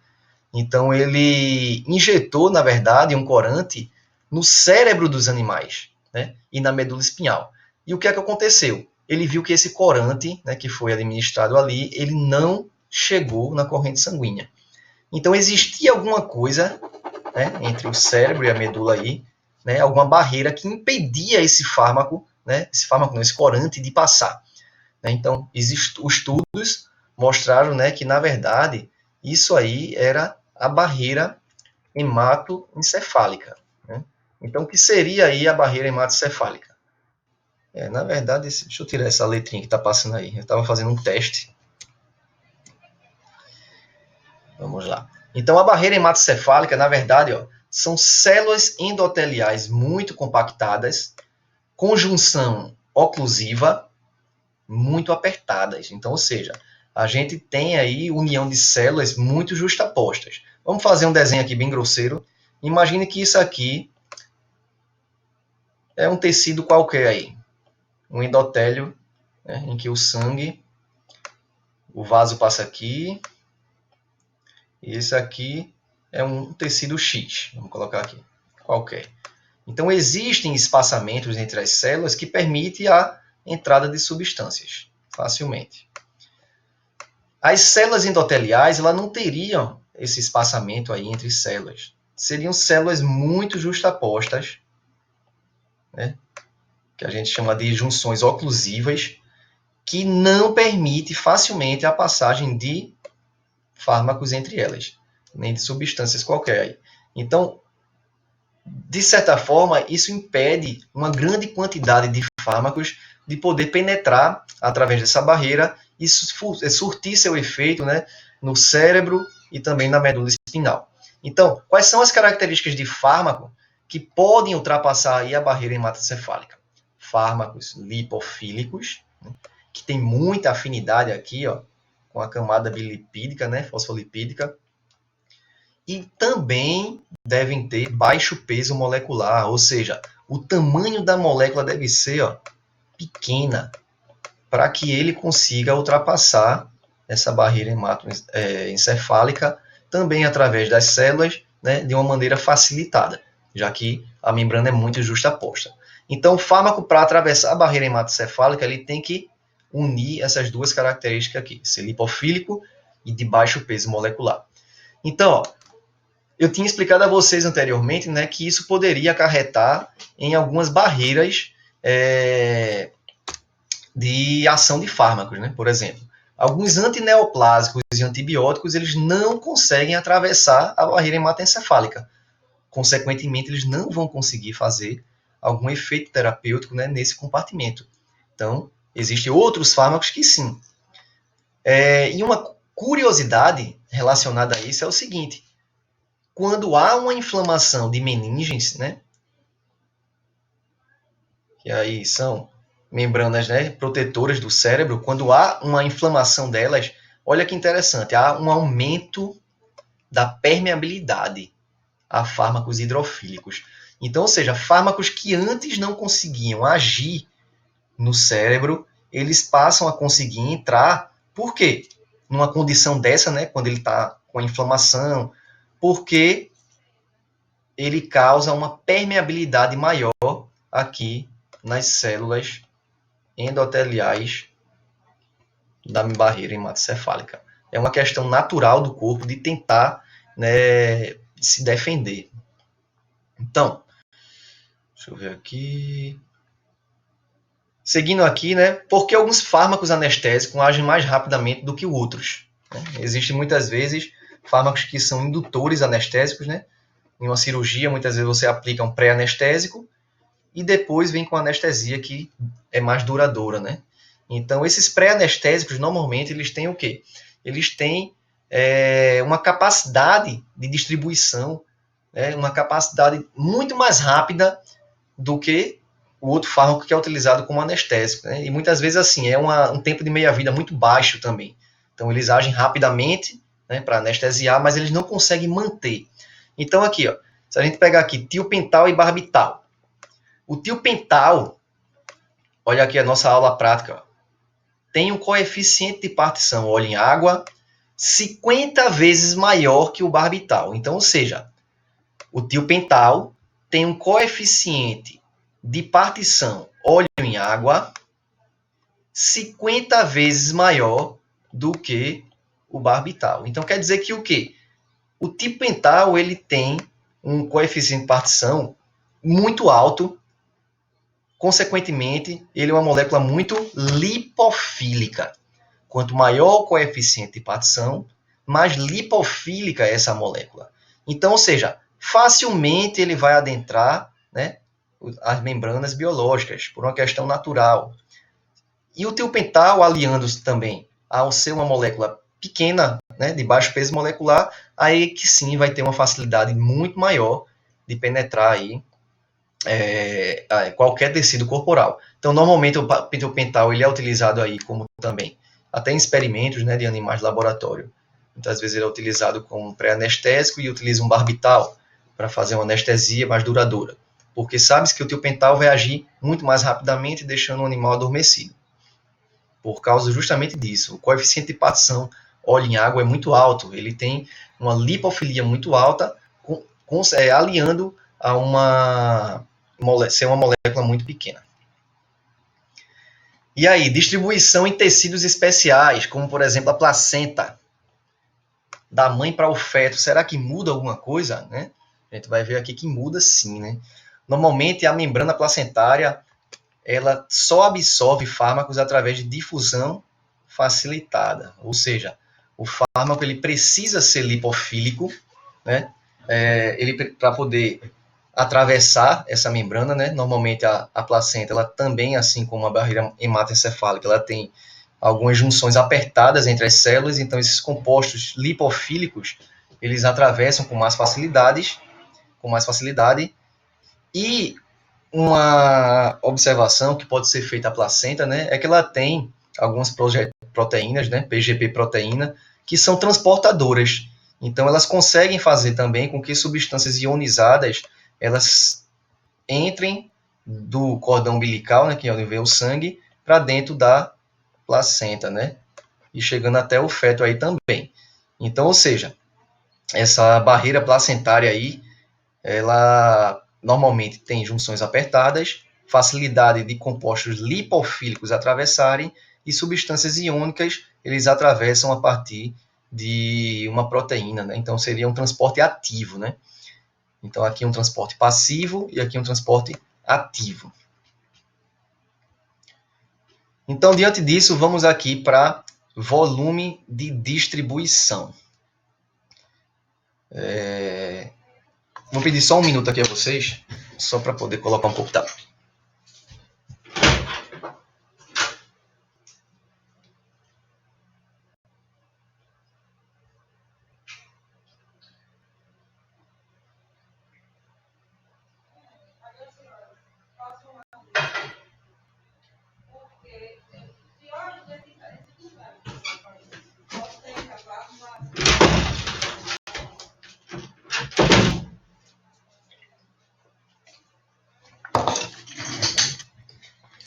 Então, ele injetou, na verdade, um corante no cérebro dos animais, né, e na medula espinhal. E o que é que aconteceu? Ele viu que esse corante, né, que foi administrado ali, ele não chegou na corrente sanguínea. Então, existia alguma coisa, né, entre o cérebro e a medula aí, né, alguma barreira que impedia esse fármaco, né, esse corante de passar. Né? Então, estudos mostraram, né, que, na verdade, isso aí era a barreira hematoencefálica. Né? Então, o que seria aí a barreira hematoencefálica? Na verdade, deixa eu tirar essa letrinha que está passando aí. Eu estava fazendo um teste. Vamos lá. Então, a barreira hematoencefálica, na verdade, são células endoteliais muito compactadas, conjunção oclusiva muito apertadas. Então, ou seja, a gente tem aí união de células muito justapostas. Vamos fazer um desenho aqui bem grosseiro. Imagine que isso aqui é um tecido qualquer aí, um endotélio, né, em que o sangue, o vaso passa aqui, e esse aqui é um tecido X, vamos colocar aqui, qualquer. Então, existem espaçamentos entre as células que permitem a entrada de substâncias facilmente. As células endoteliais elas não teriam esse espaçamento aí entre células. Seriam células muito justapostas, né, que a gente chama de junções oclusivas, que não permite facilmente a passagem de fármacos entre elas. nem de substâncias qualquer aí. Então, de certa forma, isso impede uma grande quantidade de fármacos de poder penetrar através dessa barreira e surtir seu efeito, né, no cérebro e também na medula espinhal. Então, quais são as características de fármaco que podem ultrapassar aí a barreira hematoencefálica? Fármacos lipofílicos, né, que tem muita afinidade aqui, ó, com a camada bilipídica, né, fosfolipídica, e também devem ter baixo peso molecular, ou seja, o tamanho da molécula deve ser, ó, pequena, para que ele consiga ultrapassar essa barreira hematoencefálica também através das células, né, de uma maneira facilitada, já que a membrana é muito justaposta. Então, o fármaco, para atravessar a barreira hematoencefálica, ele tem que unir essas duas características aqui, ser lipofílico e de baixo peso molecular. Então, ó, eu tinha explicado a vocês anteriormente, né, que isso poderia acarretar em algumas barreiras de ação de fármacos, né? Por exemplo, alguns antineoplásicos e antibióticos eles não conseguem atravessar a barreira hematoencefálica. Consequentemente, eles não vão conseguir fazer algum efeito terapêutico, né, nesse compartimento. Então, existem outros fármacos que sim. E uma curiosidade relacionada a isso é o seguinte: quando há uma inflamação de meninges, né, que aí são membranas, né, protetoras do cérebro, quando há uma inflamação delas, olha que interessante, há um aumento da permeabilidade a fármacos hidrofílicos. Então, ou seja, fármacos que antes não conseguiam agir no cérebro, eles passam a conseguir entrar. Por quê? Numa condição dessa, né, quando ele está com a inflamação, porque ele causa uma permeabilidade maior aqui nas células endoteliais da barreira hematocefálica. É uma questão natural do corpo de tentar, né, se defender. Então, deixa eu ver aqui. Seguindo aqui, né, por que alguns fármacos anestésicos agem mais rapidamente do que outros? Né? Existem muitas vezes fármacos que são indutores anestésicos, né? Em uma cirurgia, muitas vezes você aplica um pré-anestésico e depois vem com anestesia que é mais duradoura, né? Então, esses pré-anestésicos, normalmente, eles têm o quê? Eles têm uma capacidade de distribuição, né? Uma capacidade muito mais rápida do que o outro fármaco que é utilizado como anestésico, né? E muitas vezes, assim, é um tempo de meia-vida muito baixo também. Então, eles agem rapidamente, né, para anestesiar, mas eles não conseguem manter. Então, aqui, ó, se a gente pegar aqui tiopental e barbital. O tiopental, olha aqui a nossa aula prática, ó, tem um coeficiente de partição óleo em água 50 vezes maior que o barbital. Então, ou seja, o tiopental tem um coeficiente de partição óleo em água 50 vezes maior do que o barbital. Então, quer dizer que o quê? O tiopental ele tem um coeficiente de partição muito alto. Consequentemente, ele é uma molécula muito lipofílica. Quanto maior o coeficiente de partição, mais lipofílica é essa molécula. Então, ou seja, facilmente ele vai adentrar, né, as membranas biológicas, por uma questão natural. E o tiopental, aliando-se também ao ser uma molécula pequena, né, de baixo peso molecular, aí que sim vai ter uma facilidade muito maior de penetrar aí qualquer tecido corporal. Então, normalmente o tiopental ele é utilizado aí como também, até em experimentos, né, de animais de laboratório. Muitas vezes ele é utilizado como pré-anestésico e utiliza um barbital para fazer uma anestesia mais duradoura. Porque sabe-se que o tiopental vai agir muito mais rapidamente, deixando o animal adormecido. Por causa justamente disso. O coeficiente de partição óleo em água é muito alto. Ele tem uma lipofilia muito alta, aliando a ser uma molécula muito pequena. E aí, distribuição em tecidos especiais, como por exemplo a placenta, da mãe para o feto, será que muda alguma coisa? Né? A gente vai ver aqui que muda sim, né? Normalmente a membrana placentária ela só absorve fármacos através de difusão facilitada, ou seja, o fármaco ele precisa ser lipofílico né? Ele para poder atravessar essa membrana, né? Normalmente a placenta, ela também, assim como a barreira hematoencefálica, ela tem algumas junções apertadas entre as células, então esses compostos lipofílicos, eles atravessam com mais facilidade, e uma observação que pode ser feita à placenta, né, é que ela tem algumas proteínas, né, PGP proteína, que são transportadoras. Então, elas conseguem fazer também com que substâncias ionizadas elas entrem do cordão umbilical, né, que é onde vem o sangue, para dentro da placenta, né, e chegando até o feto aí também. Então, ou seja, essa barreira placentária aí, ela normalmente tem junções apertadas, facilidade de compostos lipofílicos atravessarem e substâncias iônicas, eles atravessam a partir de uma proteína, né? Então seria um transporte ativo, né? Então aqui um transporte passivo e aqui um transporte ativo. Então, diante disso, vamos aqui para volume de distribuição. Vou pedir só um minuto aqui a vocês, só para poder colocar um pouco da...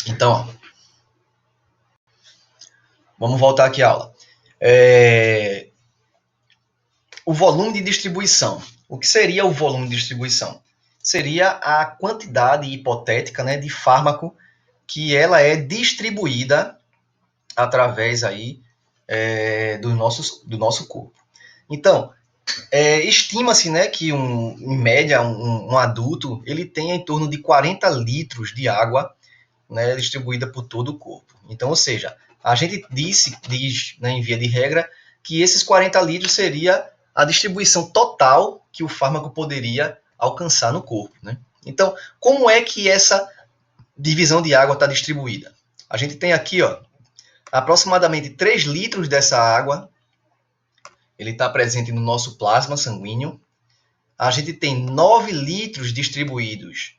Então, ó, vamos voltar aqui à aula. O volume de distribuição. O que seria o volume de distribuição? Seria a quantidade hipotética, né, de fármaco que ela é distribuída através aí, do nosso corpo. Então, estima-se, né, que em média um adulto ele tem em torno de 40 litros de água, né, distribuída por todo o corpo. Então, ou seja, a gente diz, né, em via de regra, que esses 40 litros seria a distribuição total que o fármaco poderia alcançar no corpo, né? Então, como é que essa divisão de água está distribuída? A gente tem aqui, ó, aproximadamente 3 litros dessa água, ele está presente no nosso plasma sanguíneo. A gente tem 9 litros distribuídos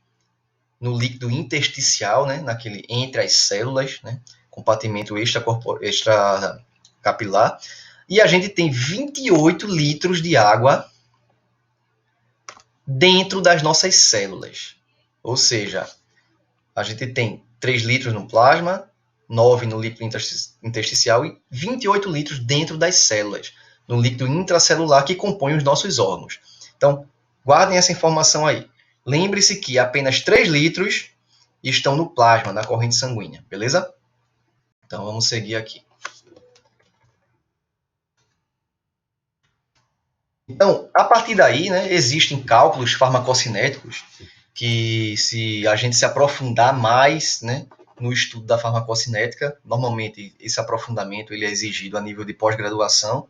no líquido intersticial, né, naquele entre as células, né, compartimento extracapilar, e a gente tem 28 litros de água dentro das nossas células. Ou seja, a gente tem 3 litros no plasma, 9 no líquido intersticial e 28 litros dentro das células, no líquido intracelular que compõe os nossos órgãos. Então, guardem essa informação aí. Lembre-se que apenas 3 litros estão no plasma, na corrente sanguínea, beleza? Então, vamos seguir aqui. Então, a partir daí, né, existem cálculos farmacocinéticos que, se a gente se aprofundar mais, né, no estudo da farmacocinética, normalmente esse aprofundamento ele é exigido a nível de pós-graduação,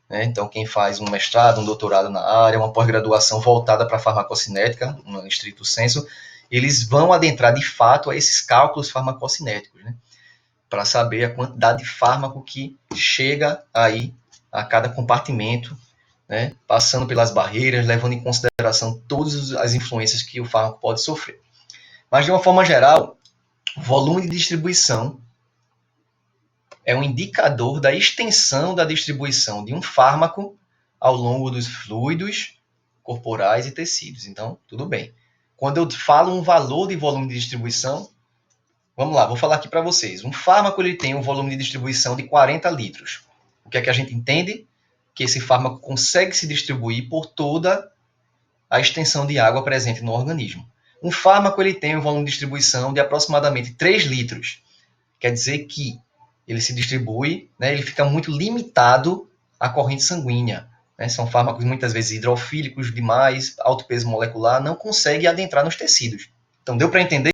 né? Então, quem faz um mestrado, um doutorado na área, uma pós-graduação voltada para a farmacocinética, no estrito senso, eles vão adentrar de fato a esses cálculos farmacocinéticos, né? Para saber a quantidade de fármaco que chega aí a cada compartimento, né? Passando pelas barreiras, levando em consideração todas as influências que o fármaco pode sofrer. Mas, de uma forma geral, o volume de distribuição é um indicador da extensão da distribuição de um fármaco ao longo dos fluidos corporais e tecidos. Então, tudo bem. Quando eu falo um valor de volume de distribuição, vamos lá, vou falar aqui para vocês. Um fármaco ele tem um volume de distribuição de 40 litros. O que é que a gente entende? Que esse fármaco consegue se distribuir por toda a extensão de água presente no organismo. Um fármaco ele tem um volume de distribuição de aproximadamente 3 litros. Quer dizer que ele se distribui, né, ele fica muito limitado à corrente sanguínea. Né? São fármacos muitas vezes hidrofílicos demais, alto peso molecular, não consegue adentrar nos tecidos. Então, deu para entender?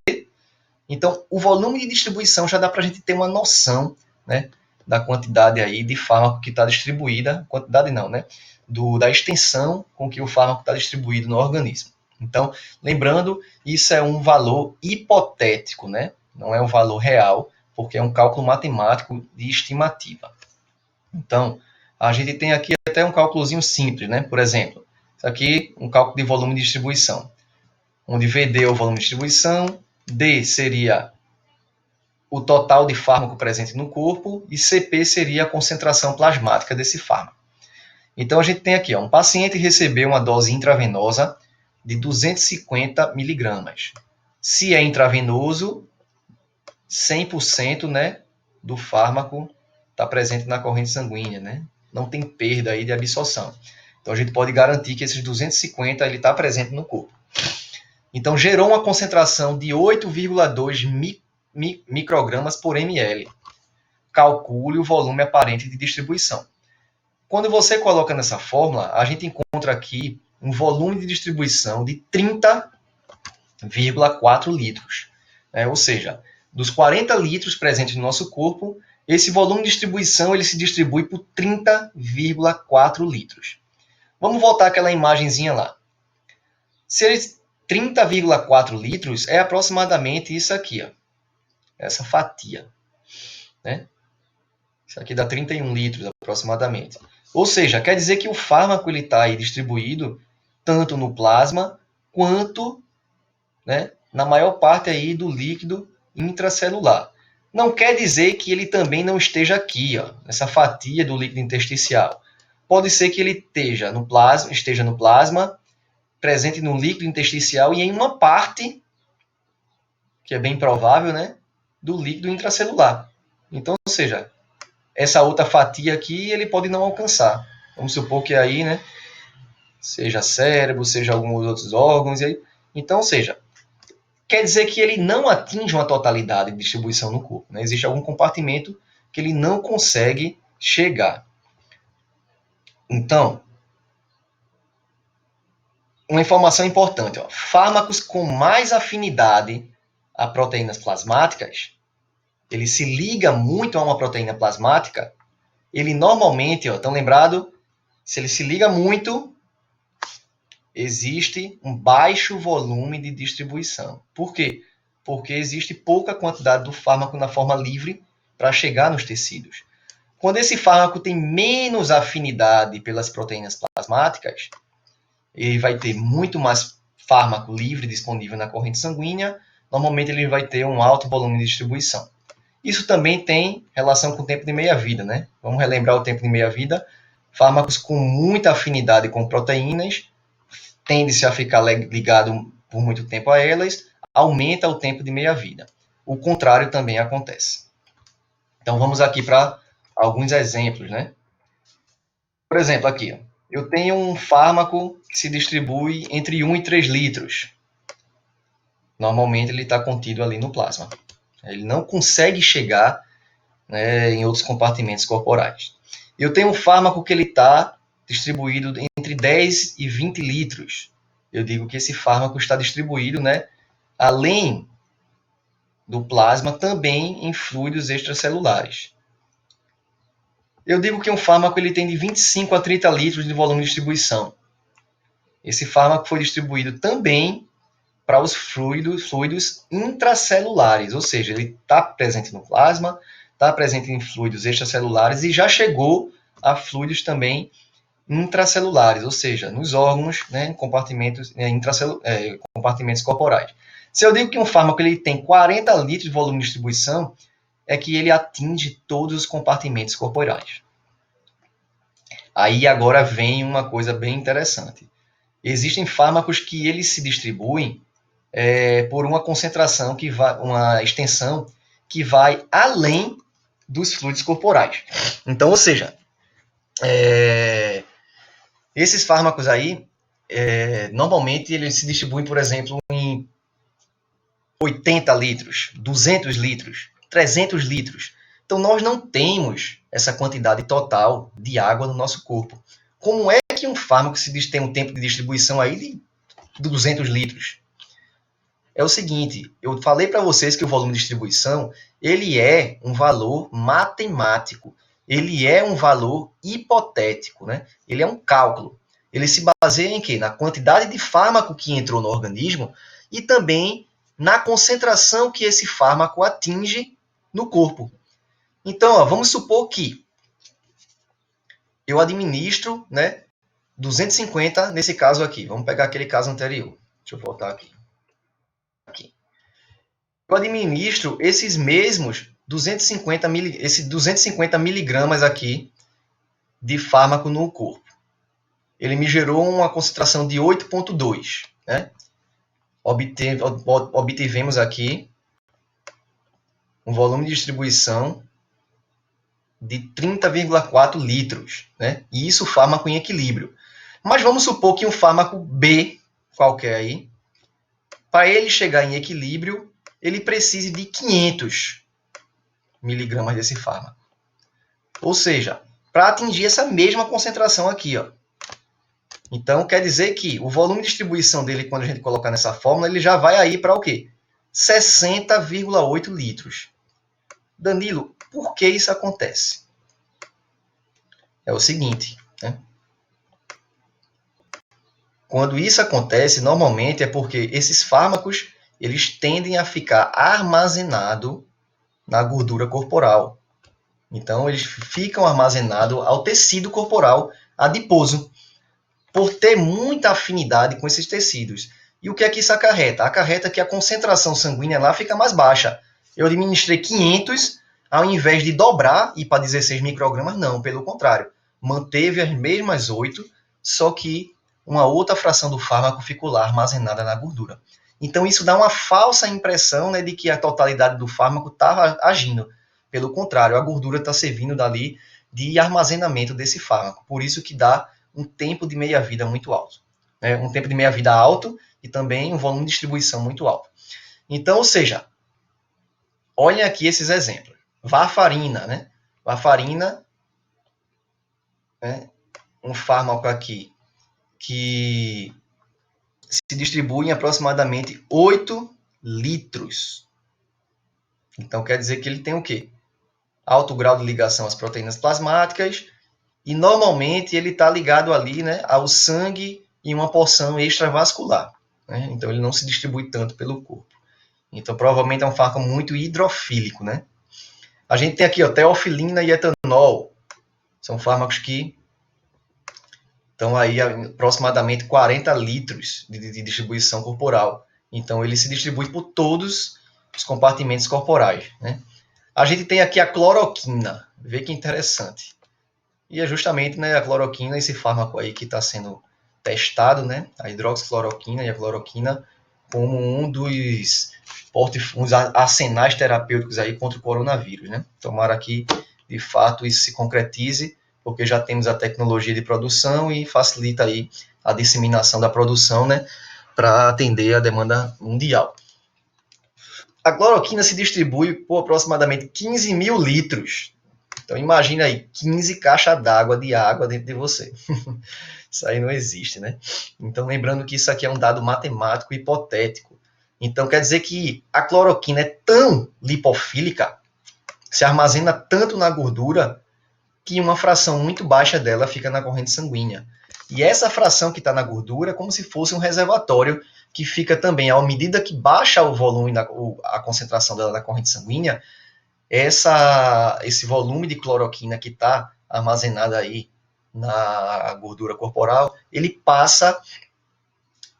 Então, o volume de distribuição já dá para a gente ter uma noção, né, da quantidade aí de fármaco que está distribuída, quantidade não, né, da extensão com que o fármaco está distribuído no organismo. Então, lembrando, isso é um valor hipotético, né? Não é um valor real, porque é um cálculo matemático de estimativa. Então, a gente tem aqui até um cálculozinho simples, né? Por exemplo, isso aqui um cálculo de volume de distribuição, onde VD é o volume de distribuição, D seria o total de fármaco presente no corpo e CP seria a concentração plasmática desse fármaco. Então, a gente tem aqui, um paciente recebeu uma dose intravenosa de 250 miligramas. Se é intravenoso, 100%, né, do fármaco está presente na corrente sanguínea, né? Não tem perda aí de absorção. Então, a gente pode garantir que esses 250 ele está presente no corpo. Então, gerou uma concentração de 8,2 microgramas por ml. Calcule o volume aparente de distribuição. Quando você coloca nessa fórmula, a gente encontra aqui um volume de distribuição de 30,4 litros. Ou seja, dos 40 litros presentes no nosso corpo, esse volume de distribuição ele se distribui por 30,4 litros. Vamos voltar àquela imagenzinha lá. Se 30,4 litros é aproximadamente isso aqui, ó, essa fatia. Né? Isso aqui dá 31 litros aproximadamente. Ou seja, quer dizer que o fármaco está aí distribuído tanto no plasma quanto, né, na maior parte aí do líquido intracelular. Não quer dizer que ele também não esteja aqui, ó, nessa fatia do líquido intersticial. Pode ser que ele esteja no plasma, presente no líquido intersticial e em uma parte, que é bem provável, né, do líquido intracelular. Então, ou seja, essa outra fatia aqui ele pode não alcançar. Vamos supor que aí, né, seja cérebro, seja alguns outros órgãos. Então, ou seja, quer dizer que ele não atinge uma totalidade de distribuição no corpo. Né? Existe algum compartimento que ele não consegue chegar. Então, uma informação importante. Ó, fármacos com mais afinidade a proteínas plasmáticas, ele se liga muito a uma proteína plasmática, ele normalmente, estão lembrados, se ele se liga muito, existe um baixo volume de distribuição. Por quê? Porque existe pouca quantidade do fármaco na forma livre para chegar nos tecidos. Quando esse fármaco tem menos afinidade pelas proteínas plasmáticas, ele vai ter muito mais fármaco livre disponível na corrente sanguínea, normalmente ele vai ter um alto volume de distribuição. Isso também tem relação com o tempo de meia-vida, né? Vamos relembrar o tempo de meia-vida. Fármacos com muita afinidade com proteínas tende-se a ficar ligado por muito tempo a elas, aumenta o tempo de meia-vida. O contrário também acontece. Então, vamos aqui para alguns exemplos, né? Por exemplo, aqui, ó, eu tenho um fármaco que se distribui entre 1 e 3 litros. Normalmente, ele está contido ali no plasma. Ele não consegue chegar, né, em outros compartimentos corporais. Eu tenho um fármaco que ele está distribuído entre 10 e 20 litros. Eu digo que esse fármaco está distribuído, né, além do plasma, também em fluidos extracelulares. Eu digo que um fármaco ele tem de 25 a 30 litros de volume de distribuição. Esse fármaco foi distribuído também para os fluidos intracelulares, ou seja, ele está presente no plasma, está presente em fluidos extracelulares e já chegou a fluidos também intracelulares, ou seja, nos órgãos, né, em compartimentos, compartimentos corporais. Se eu digo que um fármaco ele tem 40 litros de volume de distribuição, é que ele atinge todos os compartimentos corporais. Aí agora vem uma coisa bem interessante. Existem fármacos que eles se distribuem por uma concentração que vai, uma extensão que vai além dos fluidos corporais. Então, ou seja, esses fármacos aí, normalmente eles se distribuem, por exemplo, em 80 litros, 200 litros, 300 litros. Então, nós não temos essa quantidade total de água no nosso corpo. Como é que um fármaco tem um tempo de distribuição aí de 200 litros? É o seguinte, eu falei para vocês que o volume de distribuição ele é um valor matemático ele é um valor hipotético, né? Ele é um cálculo. Ele se baseia em quê? Na quantidade de fármaco que entrou no organismo e também na concentração que esse fármaco atinge no corpo. Então, ó, vamos supor que eu administro, né, 250 nesse caso aqui. Vamos pegar aquele caso anterior. Deixa eu voltar aqui. Eu administro esses mesmos 250 miligramas aqui de fármaco no corpo. Ele me gerou uma concentração de 8,2, né? Obtivemos aqui um volume de distribuição de 30,4 litros, né? E isso fármaco em equilíbrio. Mas vamos supor que um fármaco B, qualquer aí, para ele chegar em equilíbrio, ele precise de 500 miligramas desse fármaco. Ou seja, para atingir essa mesma concentração aqui, ó. Então, quer dizer que o volume de distribuição dele, quando a gente colocar nessa fórmula, ele já vai aí para o quê? 60,8 litros. Danilo, por que isso acontece? É o seguinte, né? Quando isso acontece, normalmente é porque esses fármacos, eles tendem a ficar armazenados na gordura corporal. Então, eles ficam armazenados ao tecido corporal adiposo, por ter muita afinidade com esses tecidos. E o que é que isso acarreta? Acarreta que a concentração sanguínea lá fica mais baixa. Eu administrei 500, ao invés de dobrar e ir para 16 microgramas, não, pelo contrário. Manteve as mesmas 8, só que uma outra fração do fármaco ficou lá armazenada na gordura. Então, isso dá uma falsa impressão, né, de que a totalidade do fármaco está agindo. Pelo contrário, a gordura está servindo dali de armazenamento desse fármaco. Por isso que dá um tempo de meia-vida muito alto. Né? Um tempo de meia-vida alto e também um volume de distribuição muito alto. Então, ou seja, olhem aqui esses exemplos. Varfarina, né? Varfarina, né? Um fármaco aqui que se distribui em aproximadamente 8 litros. Então, quer dizer que ele tem o quê? Alto grau de ligação às proteínas plasmáticas e, normalmente, ele está ligado ali, né, ao sangue e uma porção extravascular. Né? Então, ele não se distribui tanto pelo corpo. Então, provavelmente é um fármaco muito hidrofílico. Né? A gente tem aqui, ó, teofilina e etanol. São fármacos que estão aí a aproximadamente 40 litros de distribuição corporal. Então, ele se distribui por todos os compartimentos corporais. Né? A gente tem aqui a cloroquina. Vê que interessante. E é justamente, né, a cloroquina, esse fármaco aí que está sendo testado, né, a hidroxicloroquina e a cloroquina, como um dos arsenais terapêuticos aí contra o coronavírus. Né? Tomara que, de fato, isso se concretize, porque já temos a tecnologia de produção e facilita aí a disseminação da produção, né, para atender a demanda mundial. A cloroquina se distribui por aproximadamente 15 mil litros. Então, imagina aí, 15 caixas d'água de água dentro de você. Isso aí não existe, né? Então, lembrando que isso aqui é um dado matemático hipotético. Então, quer dizer que a cloroquina é tão lipofílica, se armazena tanto na gordura, que uma fração muito baixa dela fica na corrente sanguínea. E essa fração que está na gordura é como se fosse um reservatório que fica também, à medida que baixa o volume, a concentração dela na corrente sanguínea, esse volume de cloroquina que está armazenado aí na gordura corporal, ele passa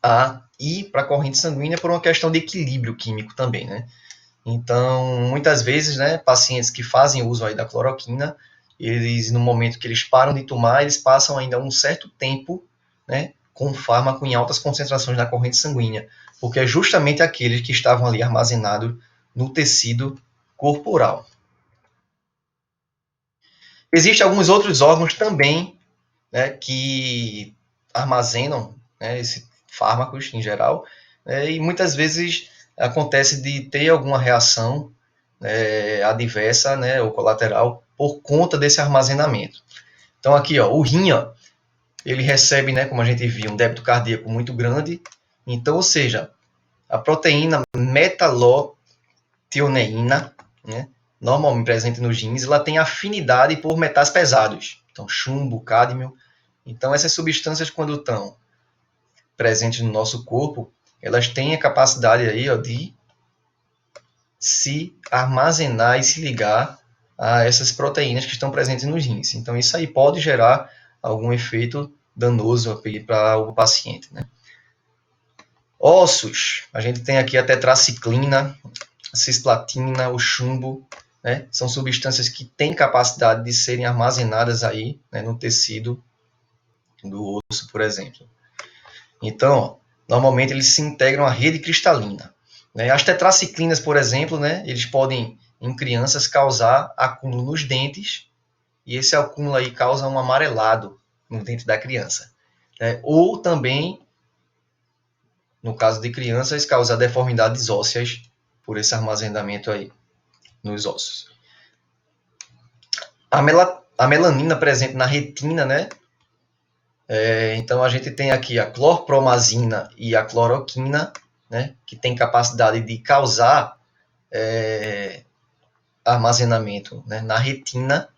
a ir para a corrente sanguínea por uma questão de equilíbrio químico também, né? Então, muitas vezes, né, pacientes que fazem uso aí da cloroquina, eles, no momento que eles param de tomar, eles passam ainda um certo tempo, né, com o fármaco em altas concentrações na corrente sanguínea, porque é justamente aqueles que estavam ali armazenados no tecido corporal. Existem alguns outros órgãos também, né, que armazenam, né, esses fármacos em geral, né, e muitas vezes acontece de ter alguma reação adversa, né, ou colateral por conta desse armazenamento. Então aqui, ó, o rim, ó, ele recebe, né, como a gente viu, um débito cardíaco muito grande. Então, ou seja, a proteína metalotioneína, né, normalmente presente nos rins, ela tem afinidade por metais pesados. Então, chumbo, cádmio. Então, essas substâncias, quando estão presentes no nosso corpo, elas têm a capacidade aí, ó, de se armazenar e se ligar a essas proteínas que estão presentes nos rins. Então, isso aí pode gerar algum efeito danoso para o paciente, né? Ossos, a gente tem aqui a tetraciclina, a cisplatina, o chumbo, né? São substâncias que têm capacidade de serem armazenadas aí, né, no tecido do osso, por exemplo. Então, normalmente eles se integram à rede cristalina. Né? As tetraciclinas, por exemplo, né, eles podem, em crianças, causar acúmulo nos dentes, e esse acúmulo aí causa um amarelado no dente da criança. Né? Ou também, no caso de crianças, causar deformidades ósseas por esse armazenamento aí nos ossos. A melanina presente na retina, né? Então a gente tem aqui a clorpromazina e a cloroquina, né? Que tem capacidade de causar armazenamento, né, na retina.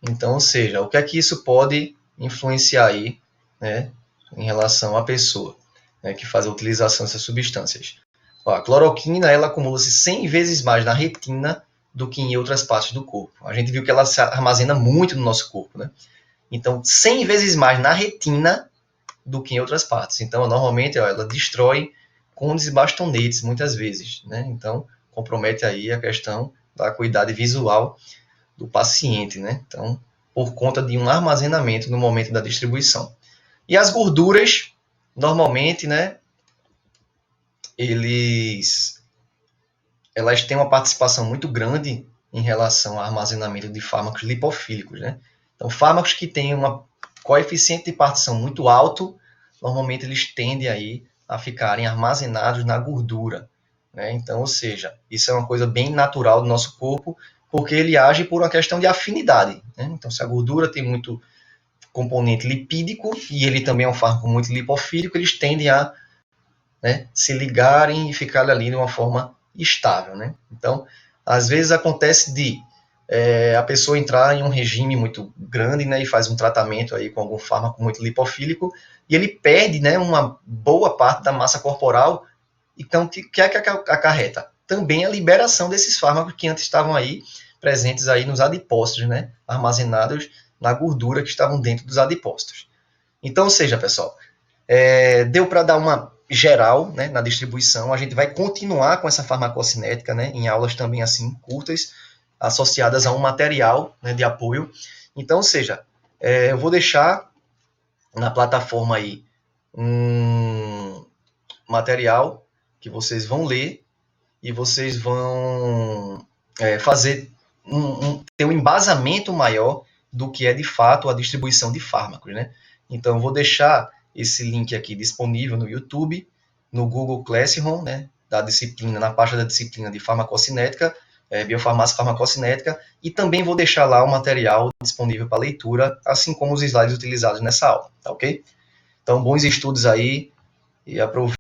Então, ou seja, o que é que isso pode influenciar aí, né, em relação à pessoa, né, que faz a utilização dessas substâncias? Ó, a cloroquina, ela acumula-se 100 vezes mais na retina do que em outras partes do corpo. A gente viu que ela se armazena muito no nosso corpo, né? Então, 100 vezes mais na retina do que em outras partes. Então, normalmente, ó, ela destrói condes e bastonetes, muitas vezes, né? Então, compromete aí a questão da acuidade visual do paciente, né? Então, por conta de um armazenamento no momento da distribuição. E as gorduras, normalmente, né, elas têm uma participação muito grande em relação ao armazenamento de fármacos lipofílicos, né? Então, fármacos que têm um coeficiente de partição muito alto, normalmente eles tendem aí a ficarem armazenados na gordura, né? Então, ou seja, isso é uma coisa bem natural do nosso corpo, porque ele age por uma questão de afinidade, né? Então, se a gordura tem muito componente lipídico e ele também é um fármaco muito lipofílico, eles tendem a, né, se ligarem e ficar ali de uma forma estável, né? Então, às vezes acontece de a pessoa entrar em um regime muito grande, né, e faz um tratamento aí com algum fármaco muito lipofílico e ele perde, né, uma boa parte da massa corporal. Então, o que é que acarreta? Também a liberação desses fármacos que antes estavam aí presentes aí nos adipócitos, né, armazenados na gordura que estavam dentro dos adipócitos. Então, ou seja, pessoal, deu para dar uma geral, né, na distribuição. A gente vai continuar com essa farmacocinética, né, em aulas também assim curtas, associadas a um material, né, de apoio. Então, ou seja, eu vou deixar na plataforma aí um material que vocês vão ler e vocês vão fazer ter um embasamento maior do que é de fato a distribuição de fármacos, né? Então, eu vou deixar esse link aqui disponível no YouTube, no Google Classroom, né, da disciplina, na página da disciplina de farmacocinética, biofarmácia farmacocinética, e também vou deixar lá o material disponível para leitura, assim como os slides utilizados nessa aula, tá ok? Então, bons estudos aí e aproveite.